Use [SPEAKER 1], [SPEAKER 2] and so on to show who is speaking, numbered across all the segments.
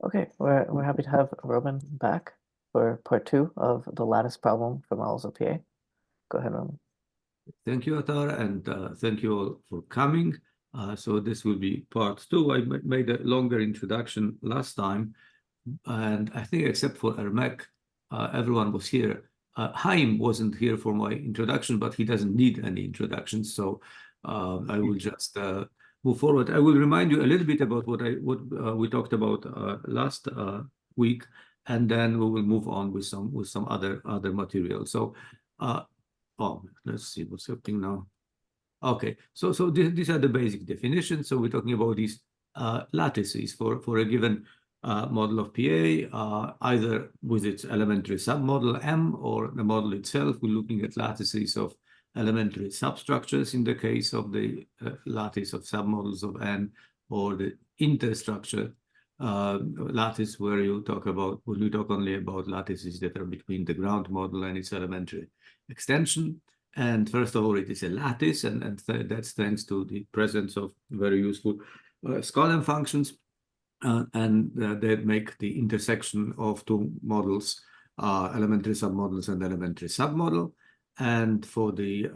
[SPEAKER 1] Okay, we're happy to have Roman back for part 2 of the lattice problem for models of PA. Go ahead, Roman.
[SPEAKER 2] Thank you, Atar, and thank you all for coming. So this will be part 2. I made a longer introduction last time, and I think except for Ermek, everyone was here. Haim wasn't here for my introduction, but he doesn't need any introduction, so I will just move forward. I will remind you a little bit about what we talked about last week, and then we will move on with some other material. So. Oh, let's see what's happening now. Okay, so these are the basic definitions. So we're talking about these lattices for a given model of PA, either with its elementary submodel M or the model itself. We're looking at lattices of elementary substructures in the case of the lattice of submodels of N, or the interstructure lattice when we talk only about lattices that are between the ground model and its elementary extension. And first of all, it is a lattice, and that's thanks to the presence of very useful Skolem functions, and they make the intersection of two models, elementary submodels and elementary submodel. And for the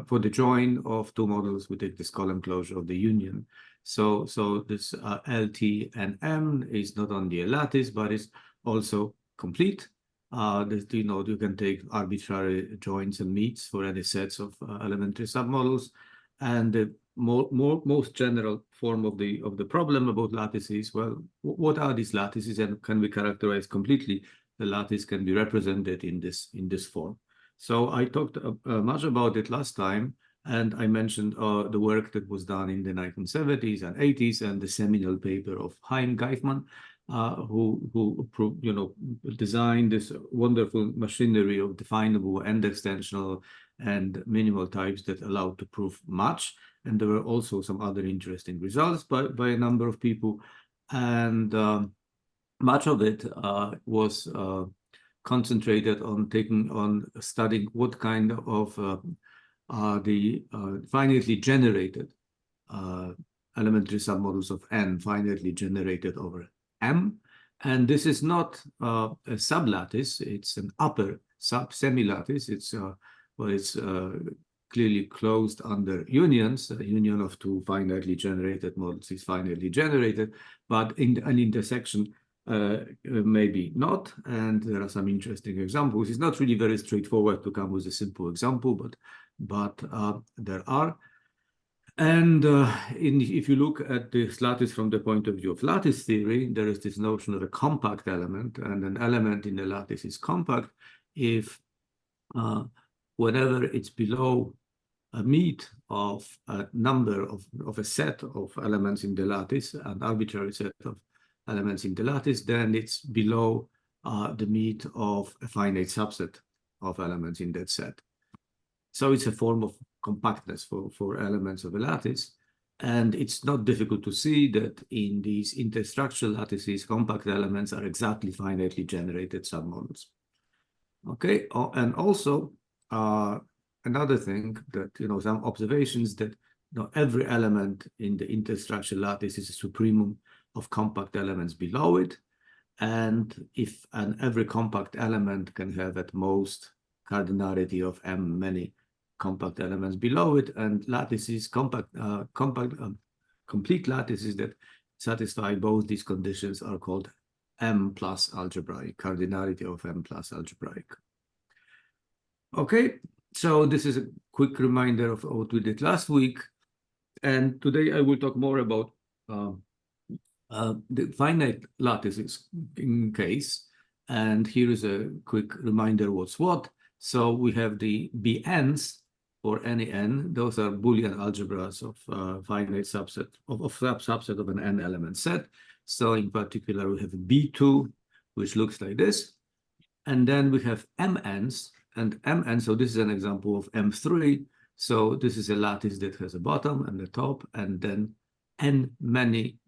[SPEAKER 2] for the join of two models, we take the Skolem closure of the union. So this LT and M is not only a lattice, but is also complete. You can take arbitrary joins and meets for any sets of elementary submodels, and the most general form of the problem about lattices. Well, what are these lattices, and can we characterize completely the lattice can be represented in this form? So I talked much about it last time, and I mentioned the work that was done in the 1970s and 80s, and the seminal paper of Chaim Geifman, who designed this wonderful machinery of definable and extensional and minimal types that allowed to prove much. And there were also some other interesting results by a number of people, and much of it was concentrated on studying what kind of the finitely generated elementary submodels of N finitely generated over M. And this is not a sublattice, it's an upper semi-lattice. It's clearly closed under unions. The union of two finitely generated models is finitely generated, but in an intersection maybe not. And there are some interesting examples. It's not really very straightforward to come with a simple example, but there are. And if you look at this lattice from the point of view of lattice theory, there is this notion of a compact element, and an element in the lattice is compact if whenever it's below a meet of a number of a set of elements in the lattice, an arbitrary set of elements in the lattice, then it's below the meet of a finite subset of elements in that set. So it's a form of compactness for elements of a lattice. And it's not difficult to see that in these interstructural lattices, compact elements are exactly finitely generated submodels. Okay, and also another thing that, some observations that every element in the interstructural lattice is a supremum of compact elements below it. And every compact element can have at most cardinality of M many compact elements below it, and lattices, complete lattices that satisfy both these conditions are called M plus algebraic, cardinality of M plus algebraic. Okay, so this is a quick reminder of what we did last week, and today I will talk more about the finite lattices in case, and here is a quick reminder what's what. So we have the Bn's for any n. Those are Boolean algebras of finite subset of subset of an n element set. So in particular, we have B2, which looks like this, and then we have Mn's and Mn. So this is an example of M3. So this is a lattice that has a bottom and a top, and then n many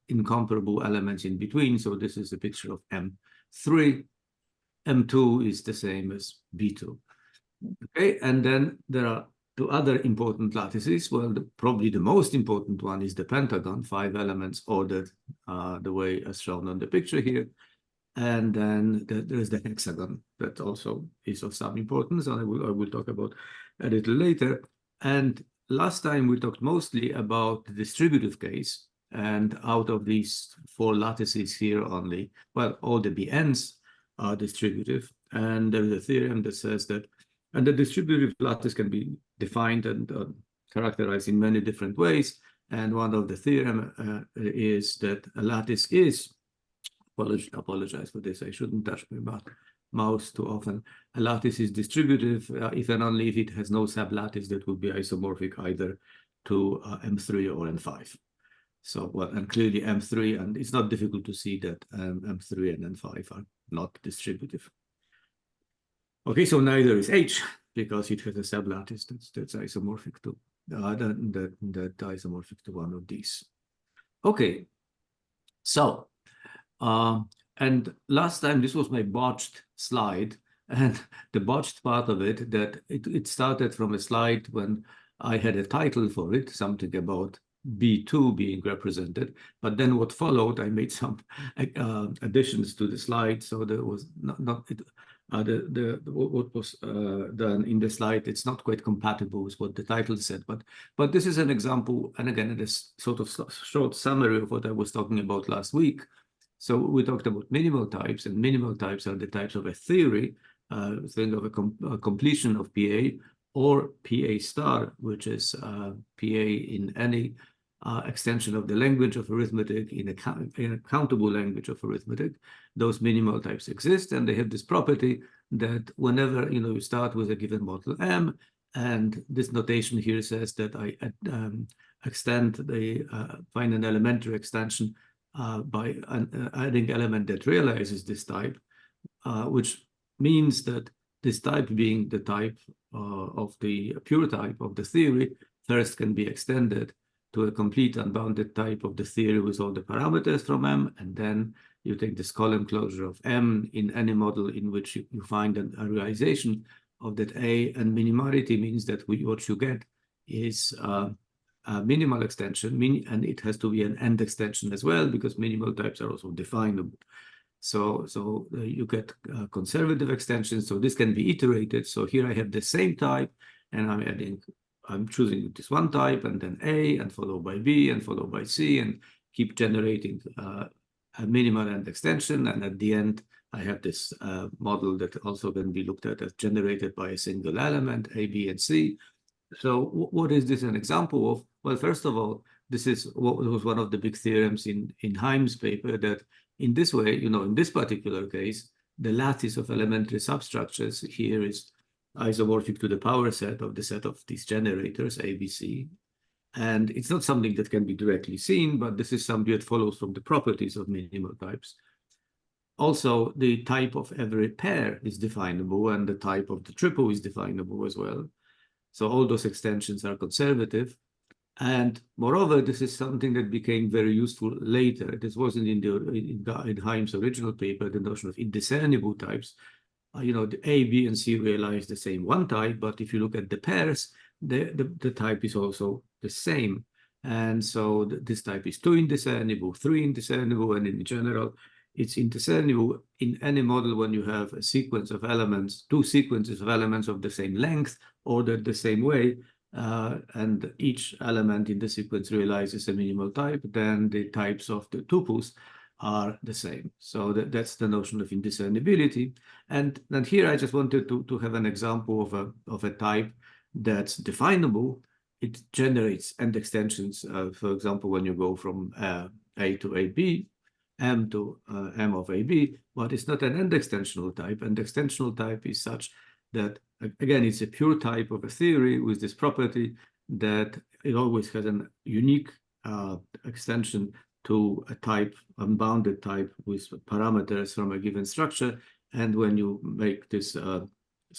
[SPEAKER 2] incomparable elements in between. So this is a picture of M3. M2 is the same as B2. Okay, and then there are to other important lattices. Well, probably the most important one is the pentagon, 5 elements ordered the way as shown on the picture here. And then there's the hexagon that also is of some importance, and I will talk about a little later. And last time we talked mostly about the distributive case, and out of these 4 lattices here only, well, all the BNs are distributive, and there's a theorem that says that, and the distributive lattice can be defined and characterized in many different ways, and one of the theorem is that a lattice is, apologize for this, I shouldn't touch my mouse too often. A lattice is distributive if and only if it has no sublattice that would be isomorphic either to M3 or M5. So, well, and clearly M3, and it's not difficult to see that M3 and M5 are not distributive. Okay, so neither is H, because it has a sublattice that's isomorphic to that isomorphic to one of these. Okay, so and last time this was my botched slide, and the botched part of it, that it started from a slide when I had a title for it, something about B2 being represented, but then what followed, I made some additions to the slide, so there was not it, what was done in the slide, it's not quite compatible with what the title said, but this is an example, and again, it is sort of short summary of what I was talking about last week. So we talked about minimal types, and minimal types are the types of a theory, think of a completion of PA, or PA star, which is PA in any extension of the language of arithmetic, in a countable language of arithmetic. Those minimal types exist, and they have this property that whenever you start with a given model M, and this notation here says that I extend the find an elementary extension by adding element that realizes this type, which means that this type, being the type of the pure type of the theory, first can be extended to a complete unbounded type of the theory with all the parameters from M, and then you take this column closure of M in any model in which you find a realization of that A, and minimality means that what you get is a minimal extension, and it has to be an end extension as well, because minimal types are also definable. So you get conservative extensions, so this can be iterated. So here I have the same type, and I'm choosing this one type, and then A, and followed by B, and followed by C, and keep generating a minimal end extension. And at the end, I have this model that also can be looked at as generated by a single element, A, B, and C. So what is this an example of? Well, first of all, this is what was one of the big theorems in Heim's paper, that in this way, in this particular case, the lattice of elementary substructures here is isomorphic to the power set of the set of these generators, A, B, C. And it's not something that can be directly seen, but this is something that follows from the properties of minimal types. Also, the type of every pair is definable, and the type of the triple is definable as well. So all those extensions are conservative. And moreover, this is something that became very useful later. This wasn't in Heim's original paper, the notion of indiscernible types. The A, B, and C realize the same one type, but if you look at the pairs, the type is also the same. And so this type is 2 indiscernible, 3 indiscernible, and in general, it's indiscernible in any model when you have a sequence of elements, 2 sequences of elements of the same length, ordered the same way, and each element in the sequence realizes a minimal type, then the types of the tuples are the same. So that's the notion of indiscernibility. And here I just wanted to have an example of a type that's definable. It generates end extensions. For example, when you go from A to AB, M to M of AB, but it's not an end extensional type. End extensional type is such that, again, it's a pure type of a theory with this property that it always has a unique extension to a type, unbounded type with parameters from a given structure. And when you make this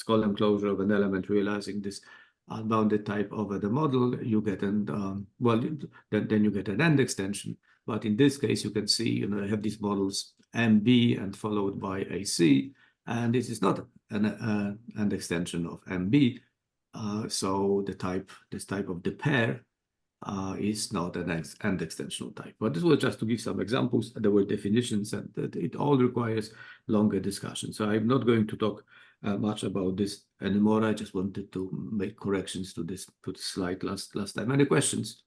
[SPEAKER 2] column closure of an element realizing this unbounded type over the model, you get then you get an end extension. But in this case, you can see, I have these models MB and followed by AC, and this is not an extension of MB. So this type of the pair is not an end extensional type. But this was just to give some examples. There were definitions, and it all requires longer discussion. So I'm not going to talk much about this anymore. I just wanted to make corrections to this slide last time. Any questions?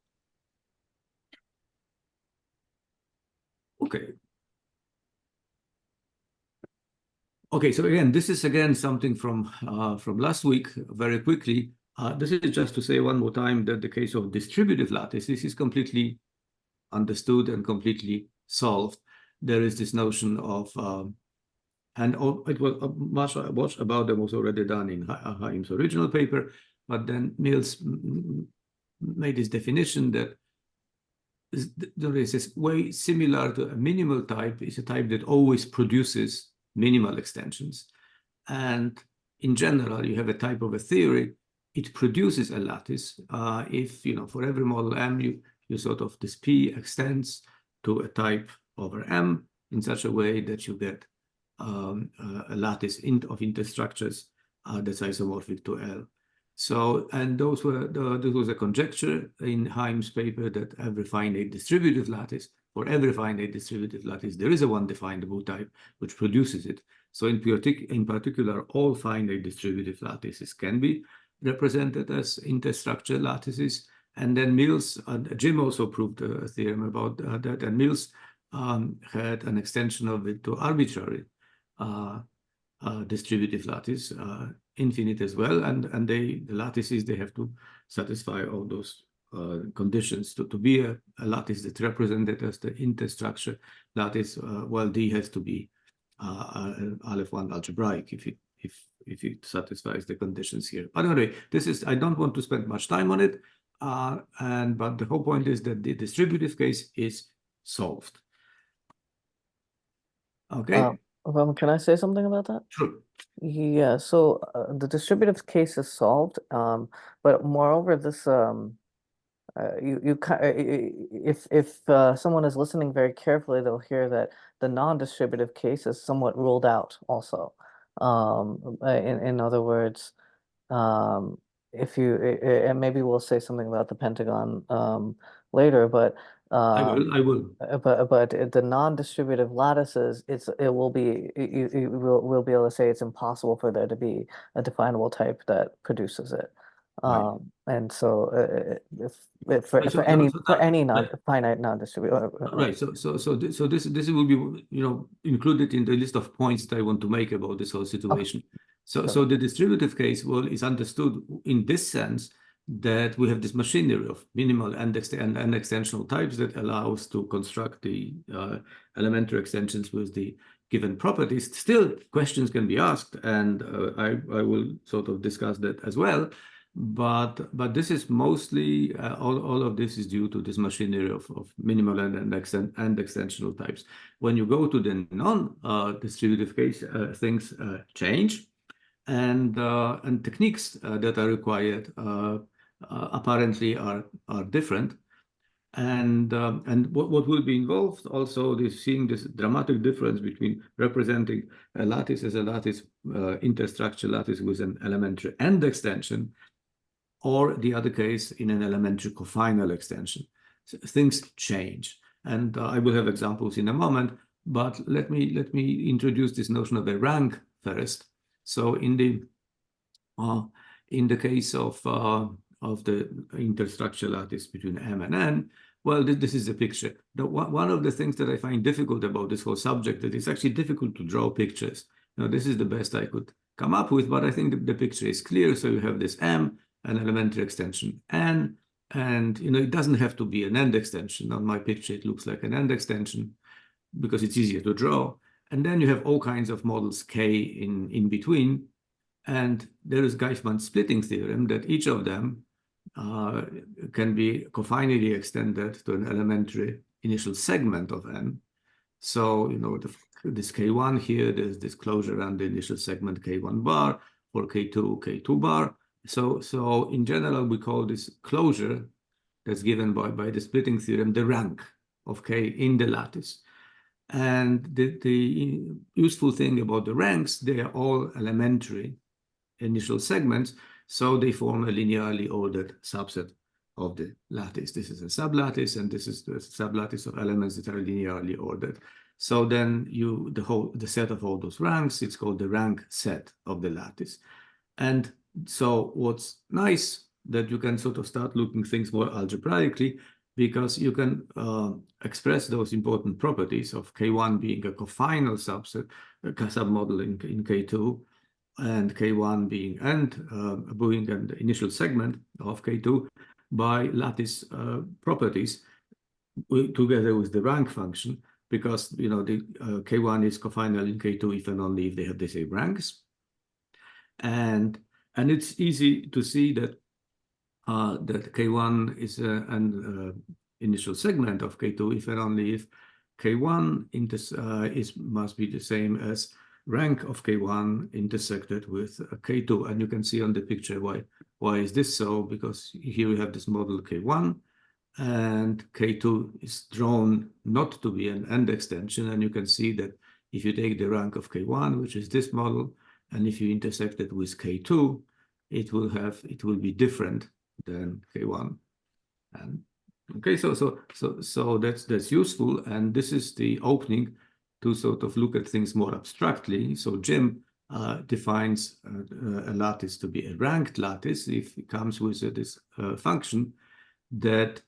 [SPEAKER 2] Okay. Okay, so again, this is again something from last week, very quickly. This is just to say one more time that the case of distributive lattice, this is completely understood and completely solved. There is this notion of, and it was much about them was already done in Haim's original paper, but then Mills made this definition that there is this way similar to a minimal type is a type that always produces minimal extensions. And in general, you have a type of a theory, it produces a lattice. If, for every model M, you sort of, this P extends to a type over M in such a way that you get a lattice of interstructures that's isomorphic to L. So, and this was a conjecture in Haim's paper that every finite distributive lattice, for every finite distributive lattice, there is a one-definable type which produces it. So in particular, all finite distributive lattices can be represented as interstructure lattices. And then Mills, Jim also proved a theorem about that, and Mills had an extension of it to arbitrary distributive lattice, infinite as well, and the lattices, they have to satisfy all those conditions to be a lattice that's represented as the interstructure lattice. Well, D has to be Aleph-1 algebraic if it satisfies the conditions here. But anyway, I don't want to spend much time on it, but the whole point is that the distributive case is solved. Okay.
[SPEAKER 1] Can I say something about that?
[SPEAKER 2] Sure.
[SPEAKER 1] Yeah, so the distributive case is solved, but moreover, this if someone is listening very carefully, they'll hear that the non-distributive case is somewhat ruled out also. In other words, if you and maybe we'll say something about the pentagon later, but
[SPEAKER 2] I will.
[SPEAKER 1] but the non-distributive lattices, we'll be able to say it's impossible for there to be a definable type that produces it.
[SPEAKER 2] Right.
[SPEAKER 1] And so if
[SPEAKER 2] Right,
[SPEAKER 1] for any finite non-distributive.
[SPEAKER 2] Right. So this will be included in the list of points that I want to make about this whole situation. So the distributive case, well, is understood in this sense that we have this machinery of minimal and extensional types that allow us to construct the elementary extensions with the given properties. Still, questions can be asked, and I will sort of discuss that as well. But this is mostly all of this is due to this machinery of minimal and extensional types. When you go to the non-distributive case, things change, and techniques that are required apparently are different. And what will be involved also is seeing this dramatic difference between representing a lattice as a lattice, interstructure lattice with an elementary end extension, or the other case in an elementary cofinal extension. So things change, and I will have examples in a moment. But let me introduce this notion of a rank first. So in the case of the interstructure lattice between M and N, well, this is a picture. One of the things that I find difficult about this whole subject that it's actually difficult to draw pictures. Now, this is the best I could come up with, but I think the picture is clear. So you have this M, an elementary extension N, and it doesn't have to be an end extension. On my picture, it looks like an end extension because it's easier to draw. And then you have all kinds of models K in between. And there is Geismann's splitting theorem that each of them can be cofinally extended to an elementary initial segment of N. So, this K1 here, there's this closure around the initial segment K1 bar, for K2, K2 bar. So in general, we call this closure that's given by the splitting theorem the rank of K in the lattice. And the useful thing about the ranks, they are all elementary initial segments. So they form a linearly ordered subset of the lattice. This is a sublattice, and this is the sublattice of elements that are linearly ordered. So then the set of all those ranks, it's called the rank set of the lattice. And so what's nice that you can sort of start looking things more algebraically, because you can express those important properties of K1 being a cofinal subset, a submodel in K2, and K1 being an initial segment of K2 by lattice properties together with the rank function, because the K1 is cofinal in K2 if and only if they have the same ranks. And it's easy to see that that K1 is an initial segment of K2 if and only if K1 must be the same as rank of K1 intersected with K2. And you can see on the picture why is this so, because here we have this model K1, and K2 is drawn not to be an end extension. And you can see that if you take the rank of K1, which is this model, and if you intersect it with K2, it will be different than K1. And okay, so that's useful, and this is the opening to sort of look at things more abstractly. So Jim defines a lattice to be a ranked lattice if it comes with this function that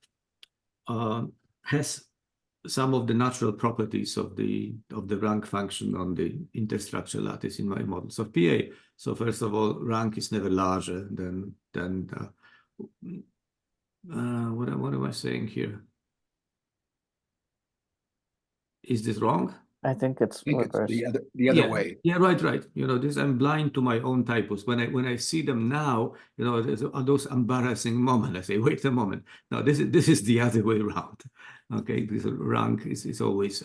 [SPEAKER 2] has some of the natural properties of the rank function on the interstructure lattice in my models of PA. So first of all, rank is never larger than what am I saying here? Is this wrong?
[SPEAKER 1] I think it's reversed.
[SPEAKER 3] the other way.
[SPEAKER 2] Yeah, right. This, I'm blind to my own typos. When I see them now, there's those embarrassing moments. I say, wait a moment. No, this is the other way around. Okay, this rank is always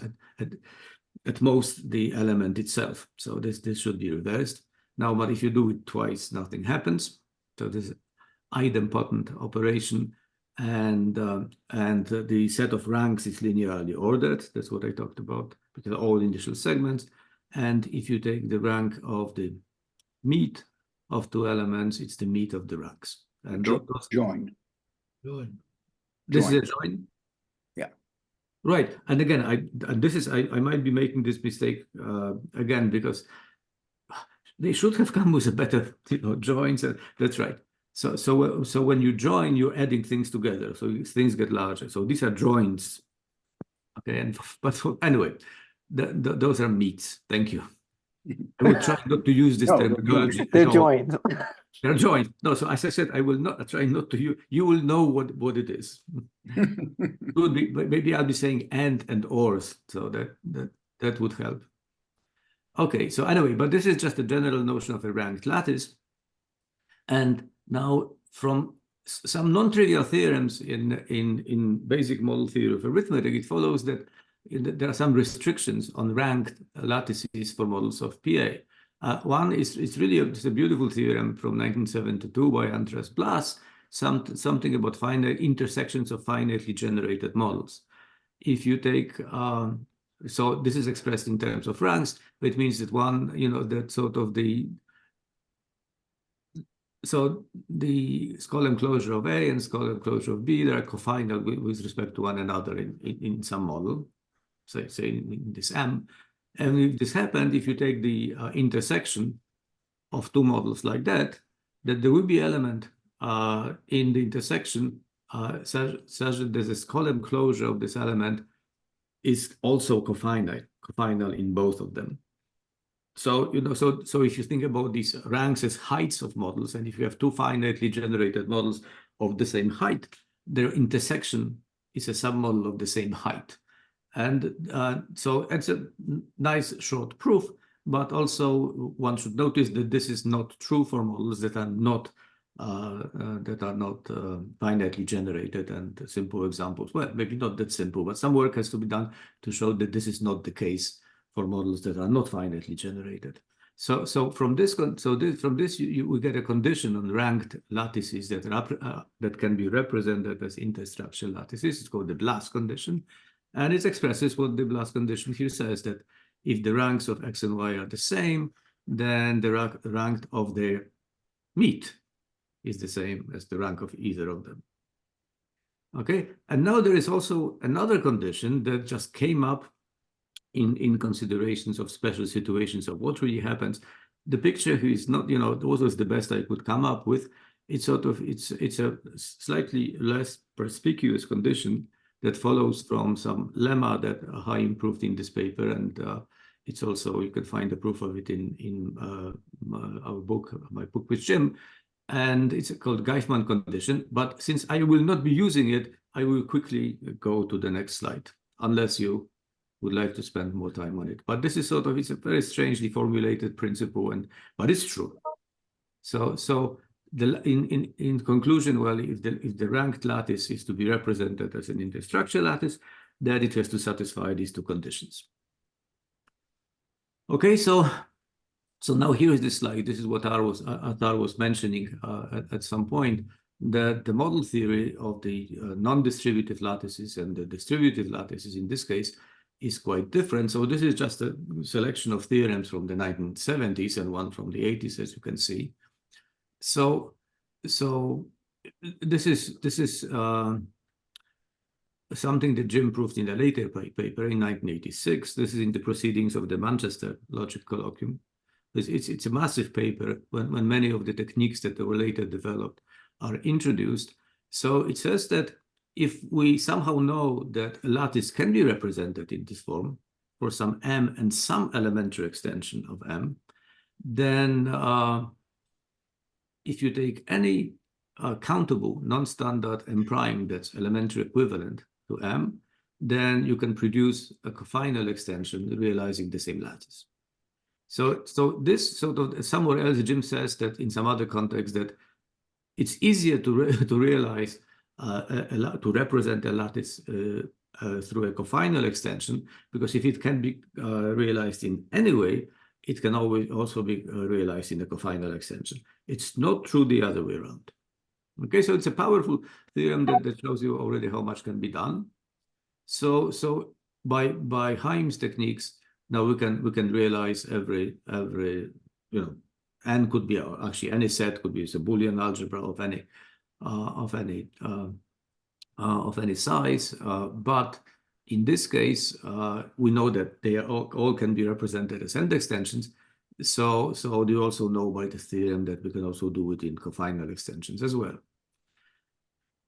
[SPEAKER 2] at most the element itself. So this should be reversed. Now, but if you do it twice, nothing happens. So this is idempotent operation. And the set of ranks is linearly ordered. That's what I talked about, because all initial segments. And if you take the rank of the meet of two elements, it's the meet of the ranks. And
[SPEAKER 3] Join.
[SPEAKER 2] This is a join?
[SPEAKER 3] Yeah.
[SPEAKER 2] Right. And again, I might be making this mistake again, because they should have come with a better joins. That's right. So when you join, you're adding things together, so things get larger. So these are joins, okay. But anyway, those are meets. Thank you. I will try not to use this terminology.
[SPEAKER 1] They're joined.
[SPEAKER 2] They're joined. No, so as I said, I will not try not to use. You will know what it is. Could be, maybe I'll be saying and ors, so that would help. Okay. So anyway, but this is just a general notion of a ranked lattice, and now, from some non-trivial theorems in basic model theory of arithmetic, it follows that there are some restrictions on ranked lattices for models of PA. One is it's a beautiful theorem from 1972 by Andreas Blas, something about finite intersections of finitely generated models. If you take so this is expressed in terms of ranks, but it means that that sort of the skull enclosure of A and skull enclosure of B, they are cofinal with respect to one another in some model, say in this M. And if this happened, if you take the intersection of two models like that there will be element in the intersection such that there's a skull enclosure of this element is also cofinal in both of them. So, so if you think about these ranks as heights of models, and if you have two finitely generated models of the same height, their intersection is a submodel of the same height. And so it's a nice short proof, but also one should notice that this is not true for models that are not finitely generated. And simple examples, well, maybe not that simple, but some work has to be done to show that this is not the case for models that are not finitely generated. So from this we get a condition on ranked lattices that can be represented as interstructure lattices. It's called the Blas condition, and it expresses what the Blas condition here says, that if the ranks of X and Y are the same, then the rank of their meet is the same as the rank of either of them. Okay, and now there is also another condition that just came up in considerations of special situations of what really happens. The picture here is not, those was the best I could come up with. It's it's a slightly less perspicuous condition that follows from some lemma that Haim proved in this paper, and it's also, you can find the proof of it in our book, my book with Jim, and it's called Geifman condition. But since I will not be using it, I will quickly go to the next slide, unless you would like to spend more time on it. But this is it's a very strangely formulated principle, but it's true. So in conclusion, well, if the ranked lattice is to be represented as an interstructure lattice, then it has to satisfy these two conditions. Okay, so now here is the slide. This is what Atar was mentioning at some point, that the model theory of the non-distributive lattices and the distributive lattices in this case is quite different. So this is just a selection of theorems from the 1970s and one from the 80s, as you can see. So this is something that Jim proved in a later paper in 1986. This is in the Proceedings of the Manchester Logic Colloquium. It's a massive paper when many of the techniques that were later developed are introduced. So it says that if we somehow know that a lattice can be represented in this form for some m and some elementary extension of m, then if you take any countable non-standard m prime that's elementary equivalent to m, then you can produce a cofinal extension realizing the same lattice. So this sort of, somewhere else, Jim says that in some other context that it's easier to realize to represent a lattice through a cofinal extension, because if it can be realized in any way, it can always also be realized in a cofinal extension. It's not true the other way around. Okay, so it's a powerful theorem that shows you already how much can be done. So by Haim's techniques, now we can realize every n could be actually any set could be a Boolean algebra of any size, but in this case we know that they all can be represented as end extensions. So you also know by the theorem that we can also do it in cofinal extensions as well.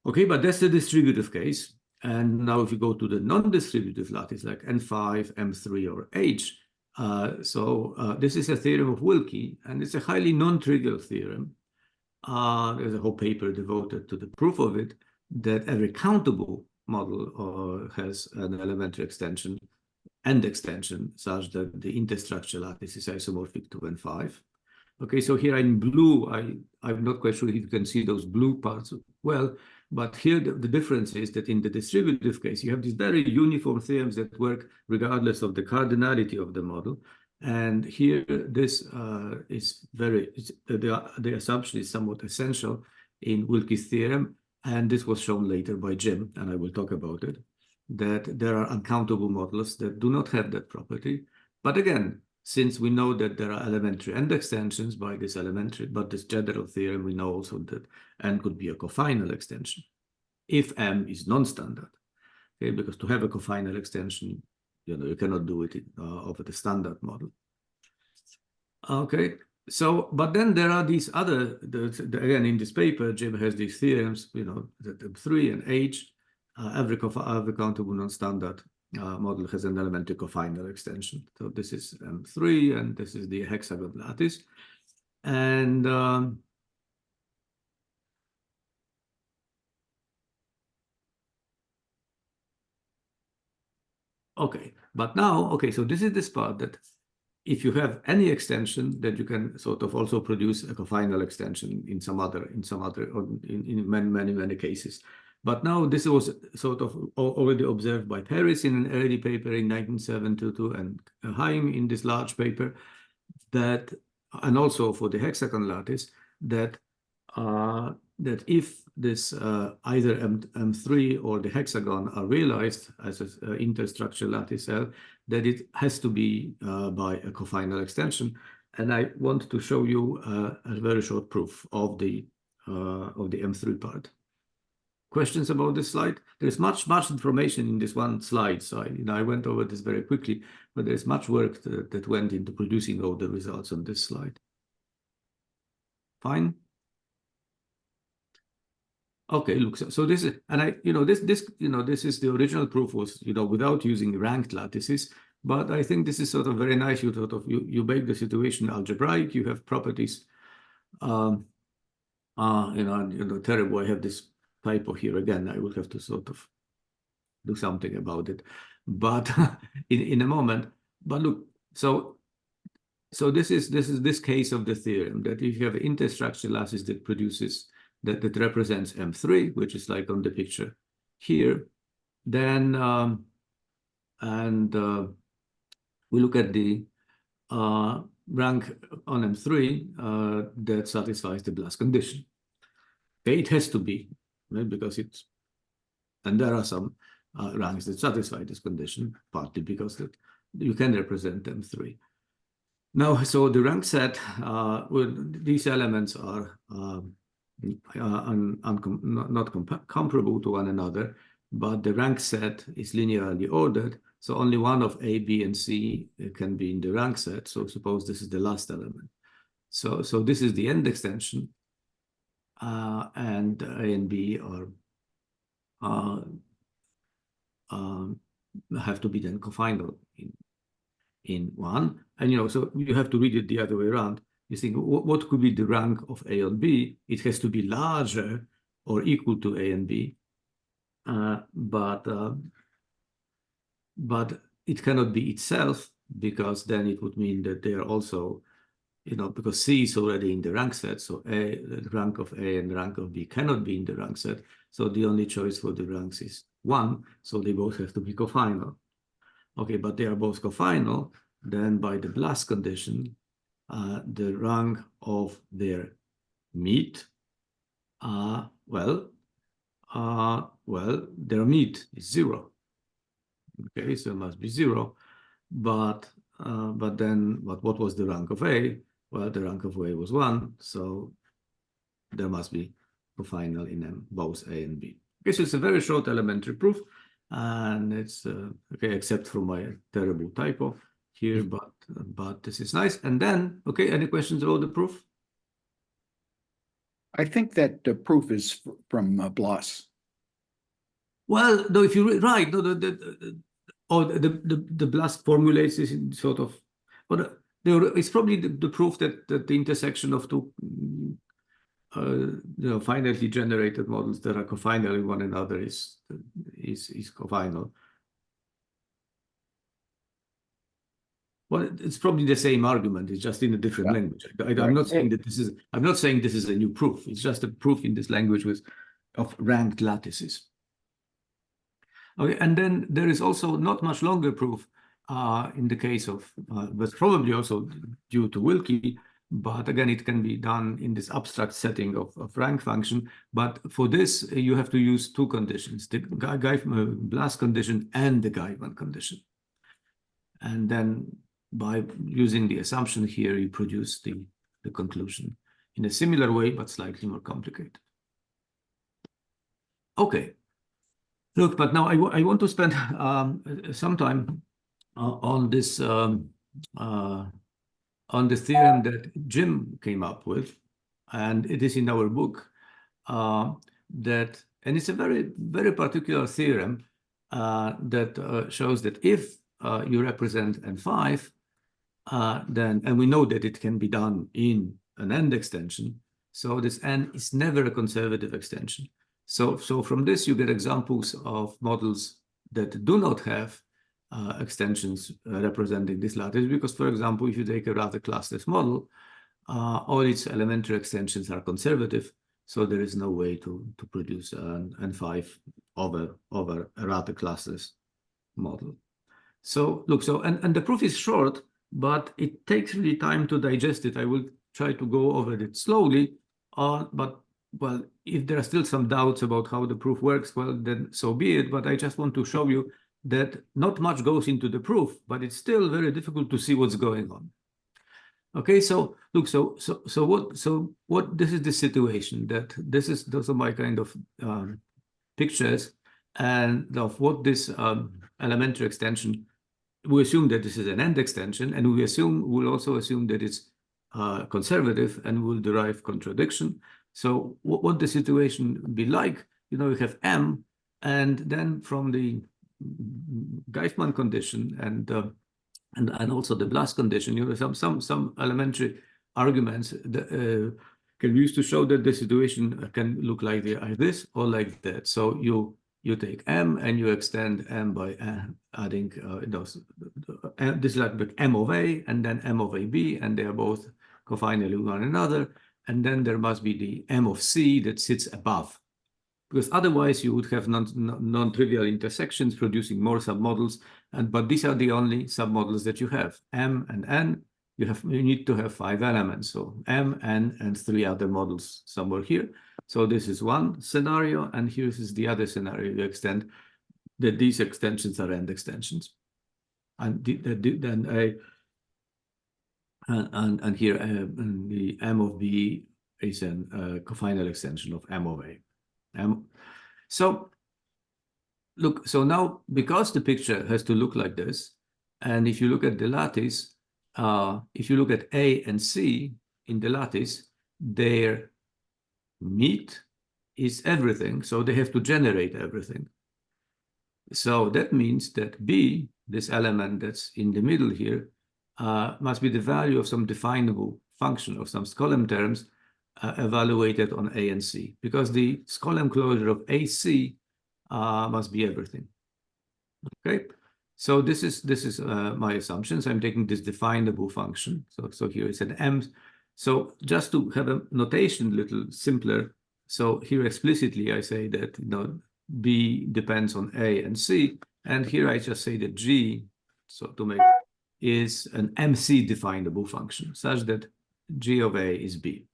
[SPEAKER 2] Okay, but that's the distributive case. And now if you go to the non-distributive lattice like N5, M3, or H, this is a theorem of Wilkie, and it's a highly non-trivial theorem. There's a whole paper devoted to the proof of it, that every countable model has an elementary extension, end extension, such that the interstructure lattice is isomorphic to N5. Okay, so here in blue, I'm not quite sure if you can see those blue parts well, but here the difference is that in the distributive case, you have these very uniform theorems that work regardless of the cardinality of the model. And here, this is the assumption is somewhat essential in Wilkie's theorem. And this was shown later by Jim, and I will talk about it, that there are uncountable models that do not have that property. But again, since we know that there are elementary end extensions by this general theorem, we know also that n could be a cofinal extension if m is non-standard. Okay, because to have a cofinal extension, you cannot do it over the standard model. Okay, so but then there are these other, again in this paper, Jim has these theorems, that M3 and H, every countable non-standard model has an elementary cofinal extension. So this is M3, and this is the hexagon lattice. And okay, but now, okay, so this is this part that if you have any extension, that you can sort of also produce a cofinal extension in many cases. But now this was sort of already observed by Paris in an early paper in 1972 and Haim in this large paper, that, and also for the hexagon lattice, that if this either M3 or the hexagon are realized as an interstructure lattice L, that it has to be by a cofinal extension. And I want to show you a very short proof of the M3 part. Questions about this slide? There's much information in this one slide, so I went over this very quickly, but there's much work that went into producing all the results on this slide. Fine. Okay, look, so this is, and this is the original proof was, without using ranked lattices, but I think this is sort of very nice. You make the situation algebraic, you have properties. Terrible, I have this typo here again. I will have to sort of do something about it, but in a moment. But look, so this is this case of the theorem that if you have an interstructural lattice that produces that represents M3, which is like on the picture here, then we look at the rank on M3 that satisfies the Blas condition. Okay, it has to be, right? Because and there are some ranks that satisfy this condition, partly because that you can represent M3. Now, so the rank set, these elements are not comparable to one another, but the rank set is linearly ordered. So only one of A, B, and C can be in the rank set. So suppose this is the last element. So this is the end extension, and A and B have to be then cofinal in one. And so you have to read it the other way around. You think, what could be the rank of A on B? It has to be larger or equal to A and B, but it cannot be itself, because then it would mean that they are also, because C is already in the rank set, so the rank of A and the rank of B cannot be in the rank set. So the only choice for the ranks is 1, so they both have to be cofinal. Okay, but they are both cofinal, then by the Blas condition, the rank of their meet, their meet is 0. Okay, so it must be 0. But then what was the rank of A? Well, the rank of A was 1, so there must be cofinal in them, both A and B. Okay, so it's a very short elementary proof, and it's okay, except for my terrible typo here, but this is nice. And then, okay, any questions about the proof?
[SPEAKER 3] I think that the proof is from Blas.
[SPEAKER 2] Well, no, if you right, no, the Blas formulates this in sort of, but it's probably the proof that the intersection of two finitely generated models that are cofinal in one another is cofinal. Well, it's probably the same argument. It's just in a different language. I'm not saying that this is. I'm not saying this is a new proof. It's just a proof in this language of ranked lattices. Okay, and then there is also not much longer proof in the case of, but probably also due to Wilkie. But again, it can be done in this abstract setting of rank function. But for this, you have to use two conditions: the Blas condition and the Gaiman condition. And then by using the assumption here, you produce the conclusion in a similar way, but slightly more complicated. Okay. Look, but now I want to spend some time on this on the theorem that Jim came up with, and it is in our book and it's a very, very particular theorem that shows that if you represent N5, then, and we know that it can be done in an end extension, so this N is never a conservative extension. So from this, you get examples of models that do not have extensions representing this lattice, because, for example, if you take a Rata classless model, all its elementary extensions are conservative, so there is no way to produce an N5 over a Rata classless model. So look, and the proof is short, but it takes really time to digest it. I will try to go over it slowly, but well, if there are still some doubts about how the proof works, well, then so be it. But I just want to show you that not much goes into the proof, but it's still very difficult to see what's going on. Okay, so look, so what this is the situation that those are my kind of pictures and of what this elementary extension. We assume that this is an end extension, and we'll also assume that it's conservative, and we'll derive contradiction. So what the situation be like? You know, you have M, and then from the Geisman condition and also the Blas condition, you know, some elementary arguments that, can be used to show that the situation can look like this or like that. So you take M and you extend M by adding those. This is like M of A and then M of AB, and they are both cofinally with one another. And then there must be the M of C that sits above, because otherwise you would have non-trivial intersections producing more submodels. But these are the only submodels that you have. M and N, you need to have 5 elements. So M, N, and 3 other models somewhere here. So this is one scenario, and here is the other scenario. You extend that these extensions are end extensions. And then and here the M of B is a cofinal extension of M of A. So look, so now because the picture has to look like this, and if you look at the lattice, if you look at A and C in the lattice, their meet is everything, so they have to generate everything. So that means that B, this element that's in the middle here, must be the value of some definable function of some Skolem terms evaluated on A and C, because the Skolem closure of AC must be everything. Okay, so this is my assumption. So I'm taking this definable function. So here is an M. So just to have a notation a little simpler, so here explicitly I say that, you know, B depends on A and C, and here I just say that G, so to make, is an MC definable function such that G of A is B.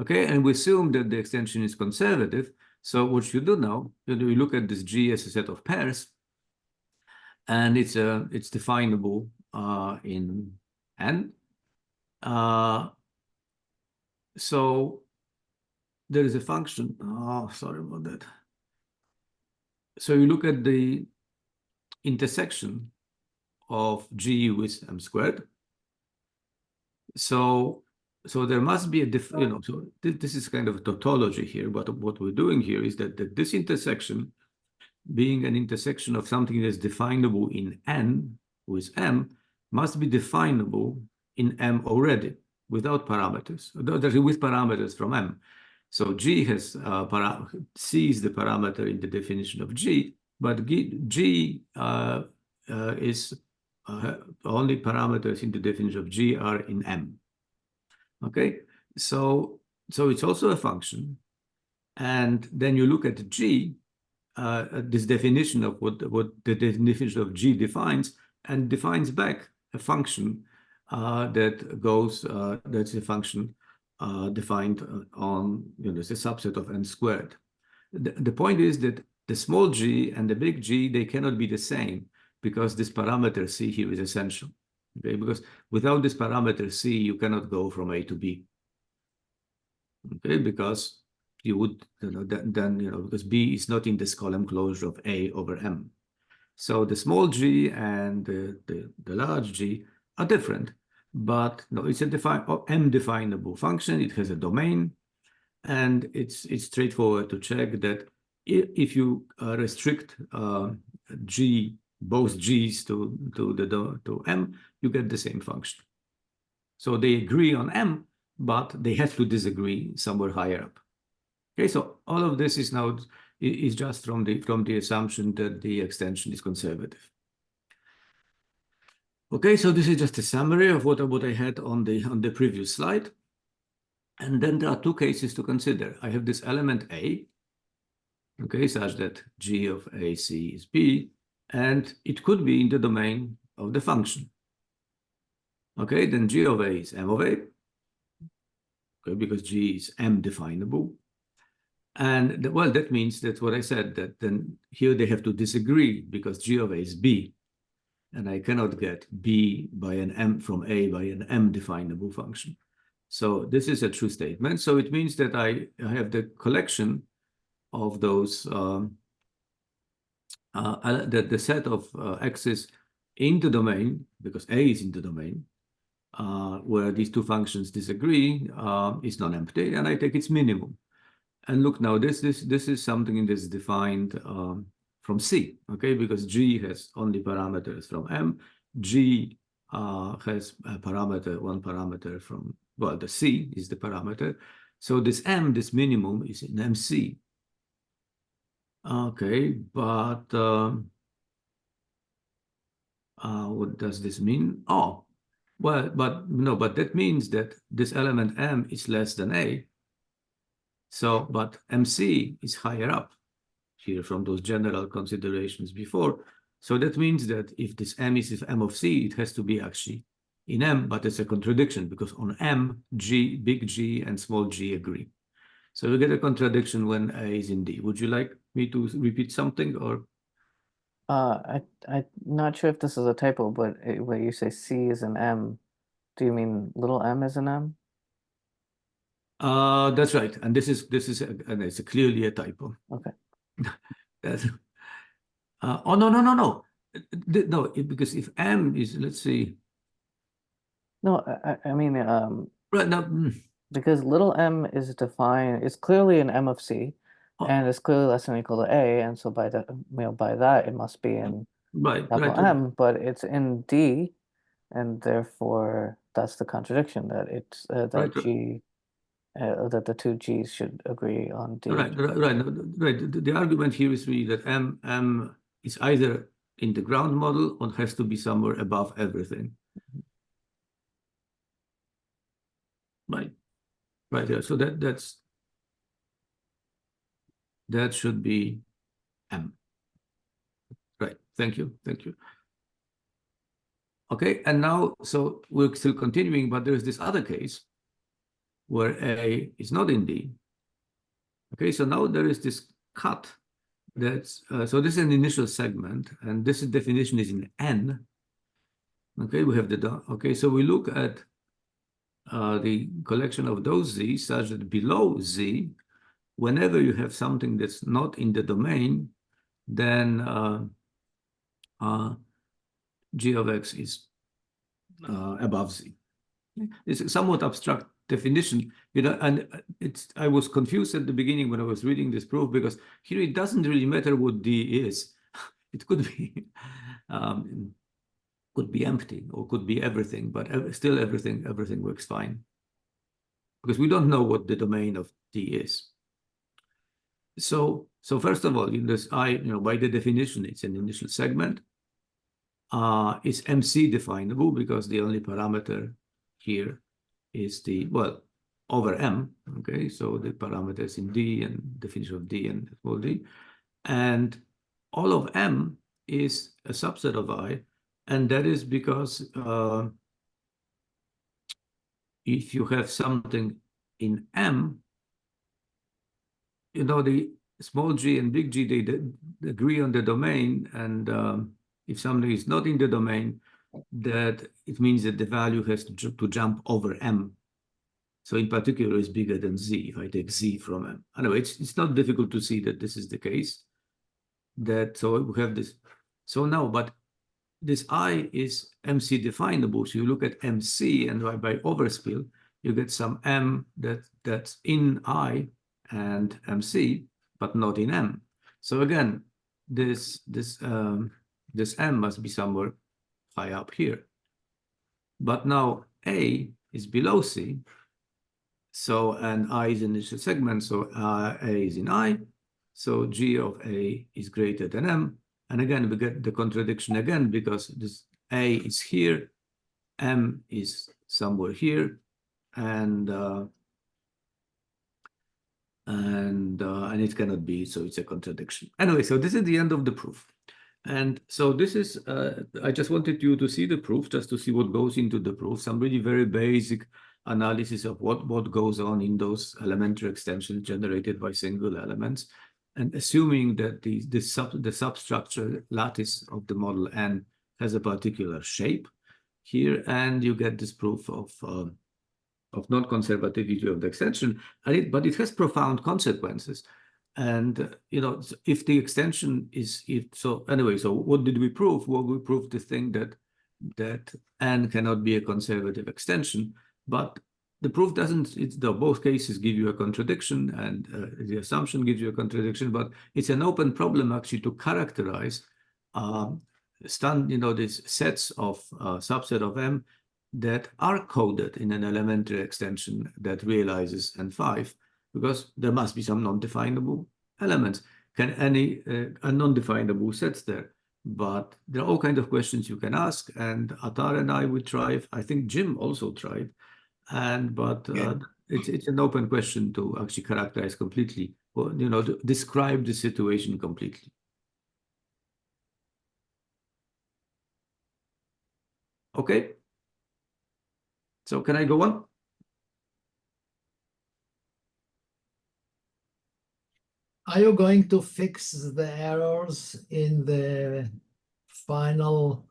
[SPEAKER 2] Okay, and we assume that the extension is conservative. So what you do now, you look at this G as a set of pairs, and it's definable in N. So there is a function. Oh, sorry about that. So you look at the intersection of G with M squared. So there must be a so this is kind of a tautology here, but what we're doing here is that this intersection, being an intersection of something that's definable in N with M, must be definable in M already without parameters, with parameters from M. So G has C is the parameter in the definition of G, but G is only parameters in the definition of G are in M. Okay, so it's also a function, and then you look at G, this definition of what the definition of G defines, and defines back a function that goes that's a function defined on, you know, it's a subset of N squared. The point is that the small g and the big G, they cannot be the same, because this parameter C here is essential. Okay, because without this parameter C, you cannot go from A to B. Okay, because you would, you know, then you know, because B is not in this column closure of A over M. So the small g and the large G are different, but no, it's a M definable function. It has a domain, and it's straightforward to check that if you restrict G, both G's to M, you get the same function. So they agree on M, but they have to disagree somewhere higher up. Okay, so all of this is now is just from the assumption that the extension is conservative. Okay, so this is just a summary of what I had on the previous slide. And then there are 2 cases to consider. I have this element A, okay, such that G of AC is B, and it could be in the domain of the function. Okay, then G of A is M of A, okay, because G is M definable. And well, that means that what I said, that then here they have to disagree because G of A is B. and I cannot get B by an M from A by an M definable function. So this is a true statement. So it means that I have the collection of those, the set of x's in the domain, because A is in the domain, where these two functions disagree, is non-empty, and I take its minimum. And look now, this is something that's defined from C, okay? Because G has only parameters from M. G has a parameter, one parameter from, well, the C is the parameter. So this M, this minimum, is in MC. Okay, but what does this mean? Oh, well, but no, but that means that this element M is less than A. So, but MC is higher up here from those general considerations before. So that means that if this M is M of C, it has to be actually in M, but it's a contradiction because on M, G, big G and small g agree. So we get a contradiction when A is in D. Would you like me to repeat something or?
[SPEAKER 1] I'm not sure if this is a typo, but when you say C is an M, do you mean little m is an M?
[SPEAKER 2] That's right. And this is and it's clearly a typo.
[SPEAKER 1] Okay.
[SPEAKER 2] That's, oh, no. No, because if M is, let's see.
[SPEAKER 1] No, I mean,
[SPEAKER 2] Right now,
[SPEAKER 1] because little m is defined, it's clearly an M of C, and it's clearly less than or equal to A, and so by that, by that it must be in
[SPEAKER 2] right.
[SPEAKER 1] capital M, but it's in D, and therefore that's the contradiction that it's that
[SPEAKER 2] Right.
[SPEAKER 1] G that the two G's should agree on D.
[SPEAKER 2] Right. The argument here is really that M is either in the ground model or has to be somewhere above everything. Right. Right there. So that should be M. Right. Thank you. Okay. And now, so we're still continuing, but there's this other case where A is not in D. Okay. So now there is this cut. That's so this is an initial segment, and this definition is in N. Okay, we have okay, so we look at the collection of those z's such that below z, whenever you have something that's not in the domain, then g of x is above z. It's a somewhat abstract definition, and I was confused at the beginning when I was reading this proof because here it doesn't really matter what d is. It could be empty or could be everything, but still everything works fine because we don't know what the domain of D is. So first of all, in this by the definition, it's an initial segment. It's MC definable because the only parameter here is over M. Okay, so the parameters in D and definition of D and small d, and all of M is a subset of I. And that is because if you have something in M, the small g and big G, they agree on the domain. And if something is not in the domain, that it means that the value has to jump over M. So in particular, it's bigger than Z if I take Z from M. Anyway, it's not difficult to see that this is the case. So we have this. So now, but this I is MC definable. So you look at MC, and by overspill, you get some M that's in I and MC, but not in M. So again, this M must be somewhere high up here. But now A is below C. So, and I is initial segment, so A is in I. So G of A is greater than M. And again, we get the contradiction again because this A is here, M is somewhere here, and it cannot be, so it's a contradiction. Anyway, so this is the end of the proof. And so this is, I just wanted you to see the proof, just to see what goes into the proof, some really very basic analysis of what goes on in those elementary extensions generated by single elements. And assuming that the substructure lattice of the model N has a particular shape here, and you get this proof of non-conservativity of the extension, but it has profound consequences. And if the extension is so what did we prove? Well, we proved the thing that n cannot be a conservative extension, but the proof doesn't. Both cases give you a contradiction, and the assumption gives you a contradiction. But it's an open problem actually to characterize these sets of subset of M that are coded in an elementary extension that realizes N5, because there must be some non-definable elements. Can any non-definable sets there? But there are all kinds of questions you can ask, and Attar and I would try. I think Jim also tried, but it's an open question to actually characterize completely, or to describe the situation completely. Okay. So can I go on?
[SPEAKER 4] Are you going to fix the errors in the final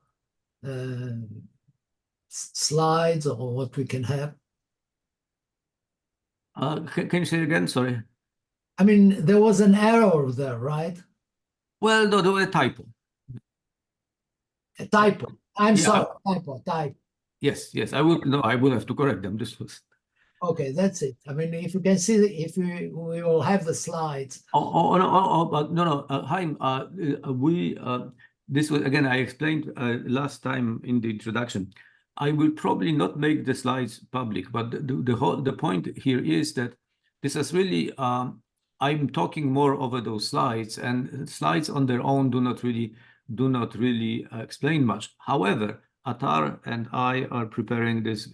[SPEAKER 4] slides, or what we can have?
[SPEAKER 2] Can you say it again? Sorry.
[SPEAKER 4] I mean, there was an error there, right?
[SPEAKER 2] Well, no, there was a typo.
[SPEAKER 4] A typo. I'm
[SPEAKER 2] Yeah.
[SPEAKER 4] sorry, typo.
[SPEAKER 2] Yes. I will have to correct them. This was.
[SPEAKER 4] Okay, that's it. I mean, if you can see, if we will have the slides.
[SPEAKER 2] But no, Chaim, this was, again, I explained last time in the introduction. I will probably not make the slides public, but the point here is that this is really, I'm talking more over those slides, and slides on their own do not really explain much. However, Attar and I are preparing this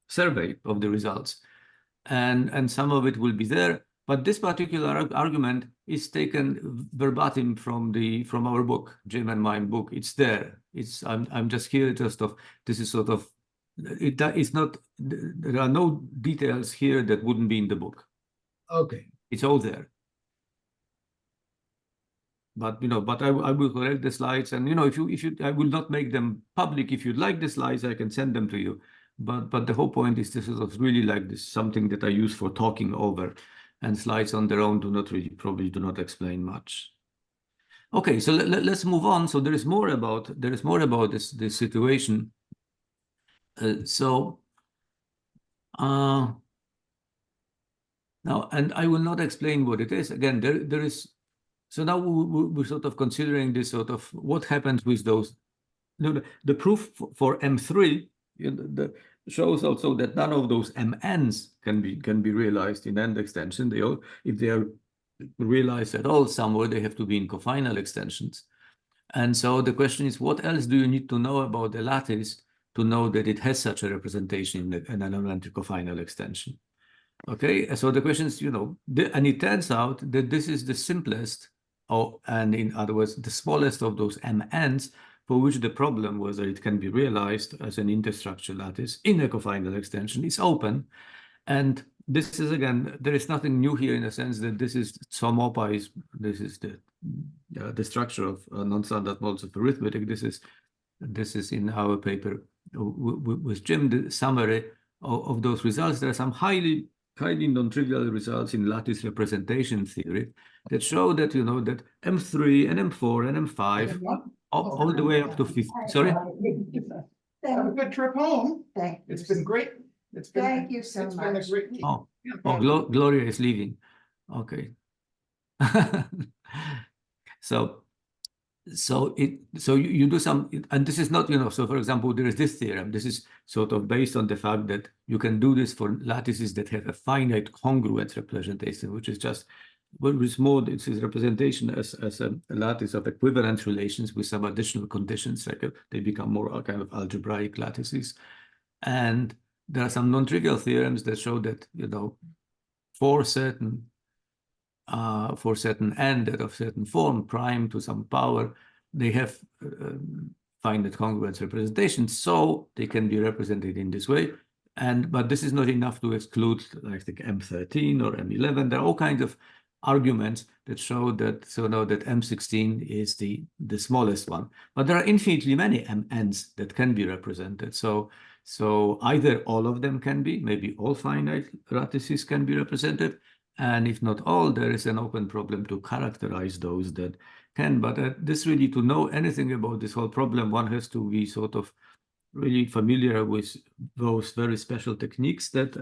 [SPEAKER 2] survey of the results, and some of it will be there. But this particular argument is taken verbatim from our book, Jim and my book. It's there. I'm just here this is sort of it's not, there are no details here that wouldn't be in the book.
[SPEAKER 4] Okay.
[SPEAKER 2] It's all there. But I will correct the slides, and if you I will not make them public. If you'd like the slides, I can send them to you. But the whole point is this is really like this, something that I use for talking over, and slides on their own probably do not explain much. Okay, so let's move on. So there is more about this situation. Now, and I will not explain what it is. Again, there is. So now we're sort of considering this sort of what happens with those. The proof for M3 shows also that none of those MNs can be realized in end extension. If they are realized at all somewhere, they have to be in cofinal extensions. And so the question is, what else do you need to know about the lattice to know that it has such a representation in an elementary cofinal extension? Okay, so the question is, and it turns out that this is the simplest, and in other words, the smallest of those MNs, for which the problem whether it can be realized as an interstructure lattice in a cofinal extension is open. And this is, again, there is nothing new here in the sense that this is this is the structure of non-standard models of arithmetic. This is in our paper with Jim, the summary of those results. There are some highly non-trivial results in lattice representation theory that show that that M3 and M4 and M5 all the way up to 50. Sorry.
[SPEAKER 3] Have a good trip home.
[SPEAKER 5] Thank you.
[SPEAKER 3] It's been great.
[SPEAKER 5] Thank you so
[SPEAKER 3] It's been a
[SPEAKER 5] much.
[SPEAKER 3] great week.
[SPEAKER 2] Gloria is leaving. Okay. So you do some, and this is not, so for example, there is this theorem. This is sort of based on the fact that you can do this for lattices that have a finite congruence representation, which is just, it's a representation as a lattice of equivalence relations with some additional conditions, like they become more kind of algebraic lattices. And there are some non-trivial theorems that show that, for certain n that of certain form, prime to some power, they have finite congruence representations, so they can be represented in this way. But this is not enough to exclude, like, the M13 or M11. There are all kinds of arguments that show that that M16 is the smallest one. But there are infinitely many MNs that can be represented. So either all of them can be, maybe all finite lattices can be represented. And if not all, there is an open problem to characterize those that can. But this really, to know anything about this whole problem, one has to be sort of really familiar with those very special techniques that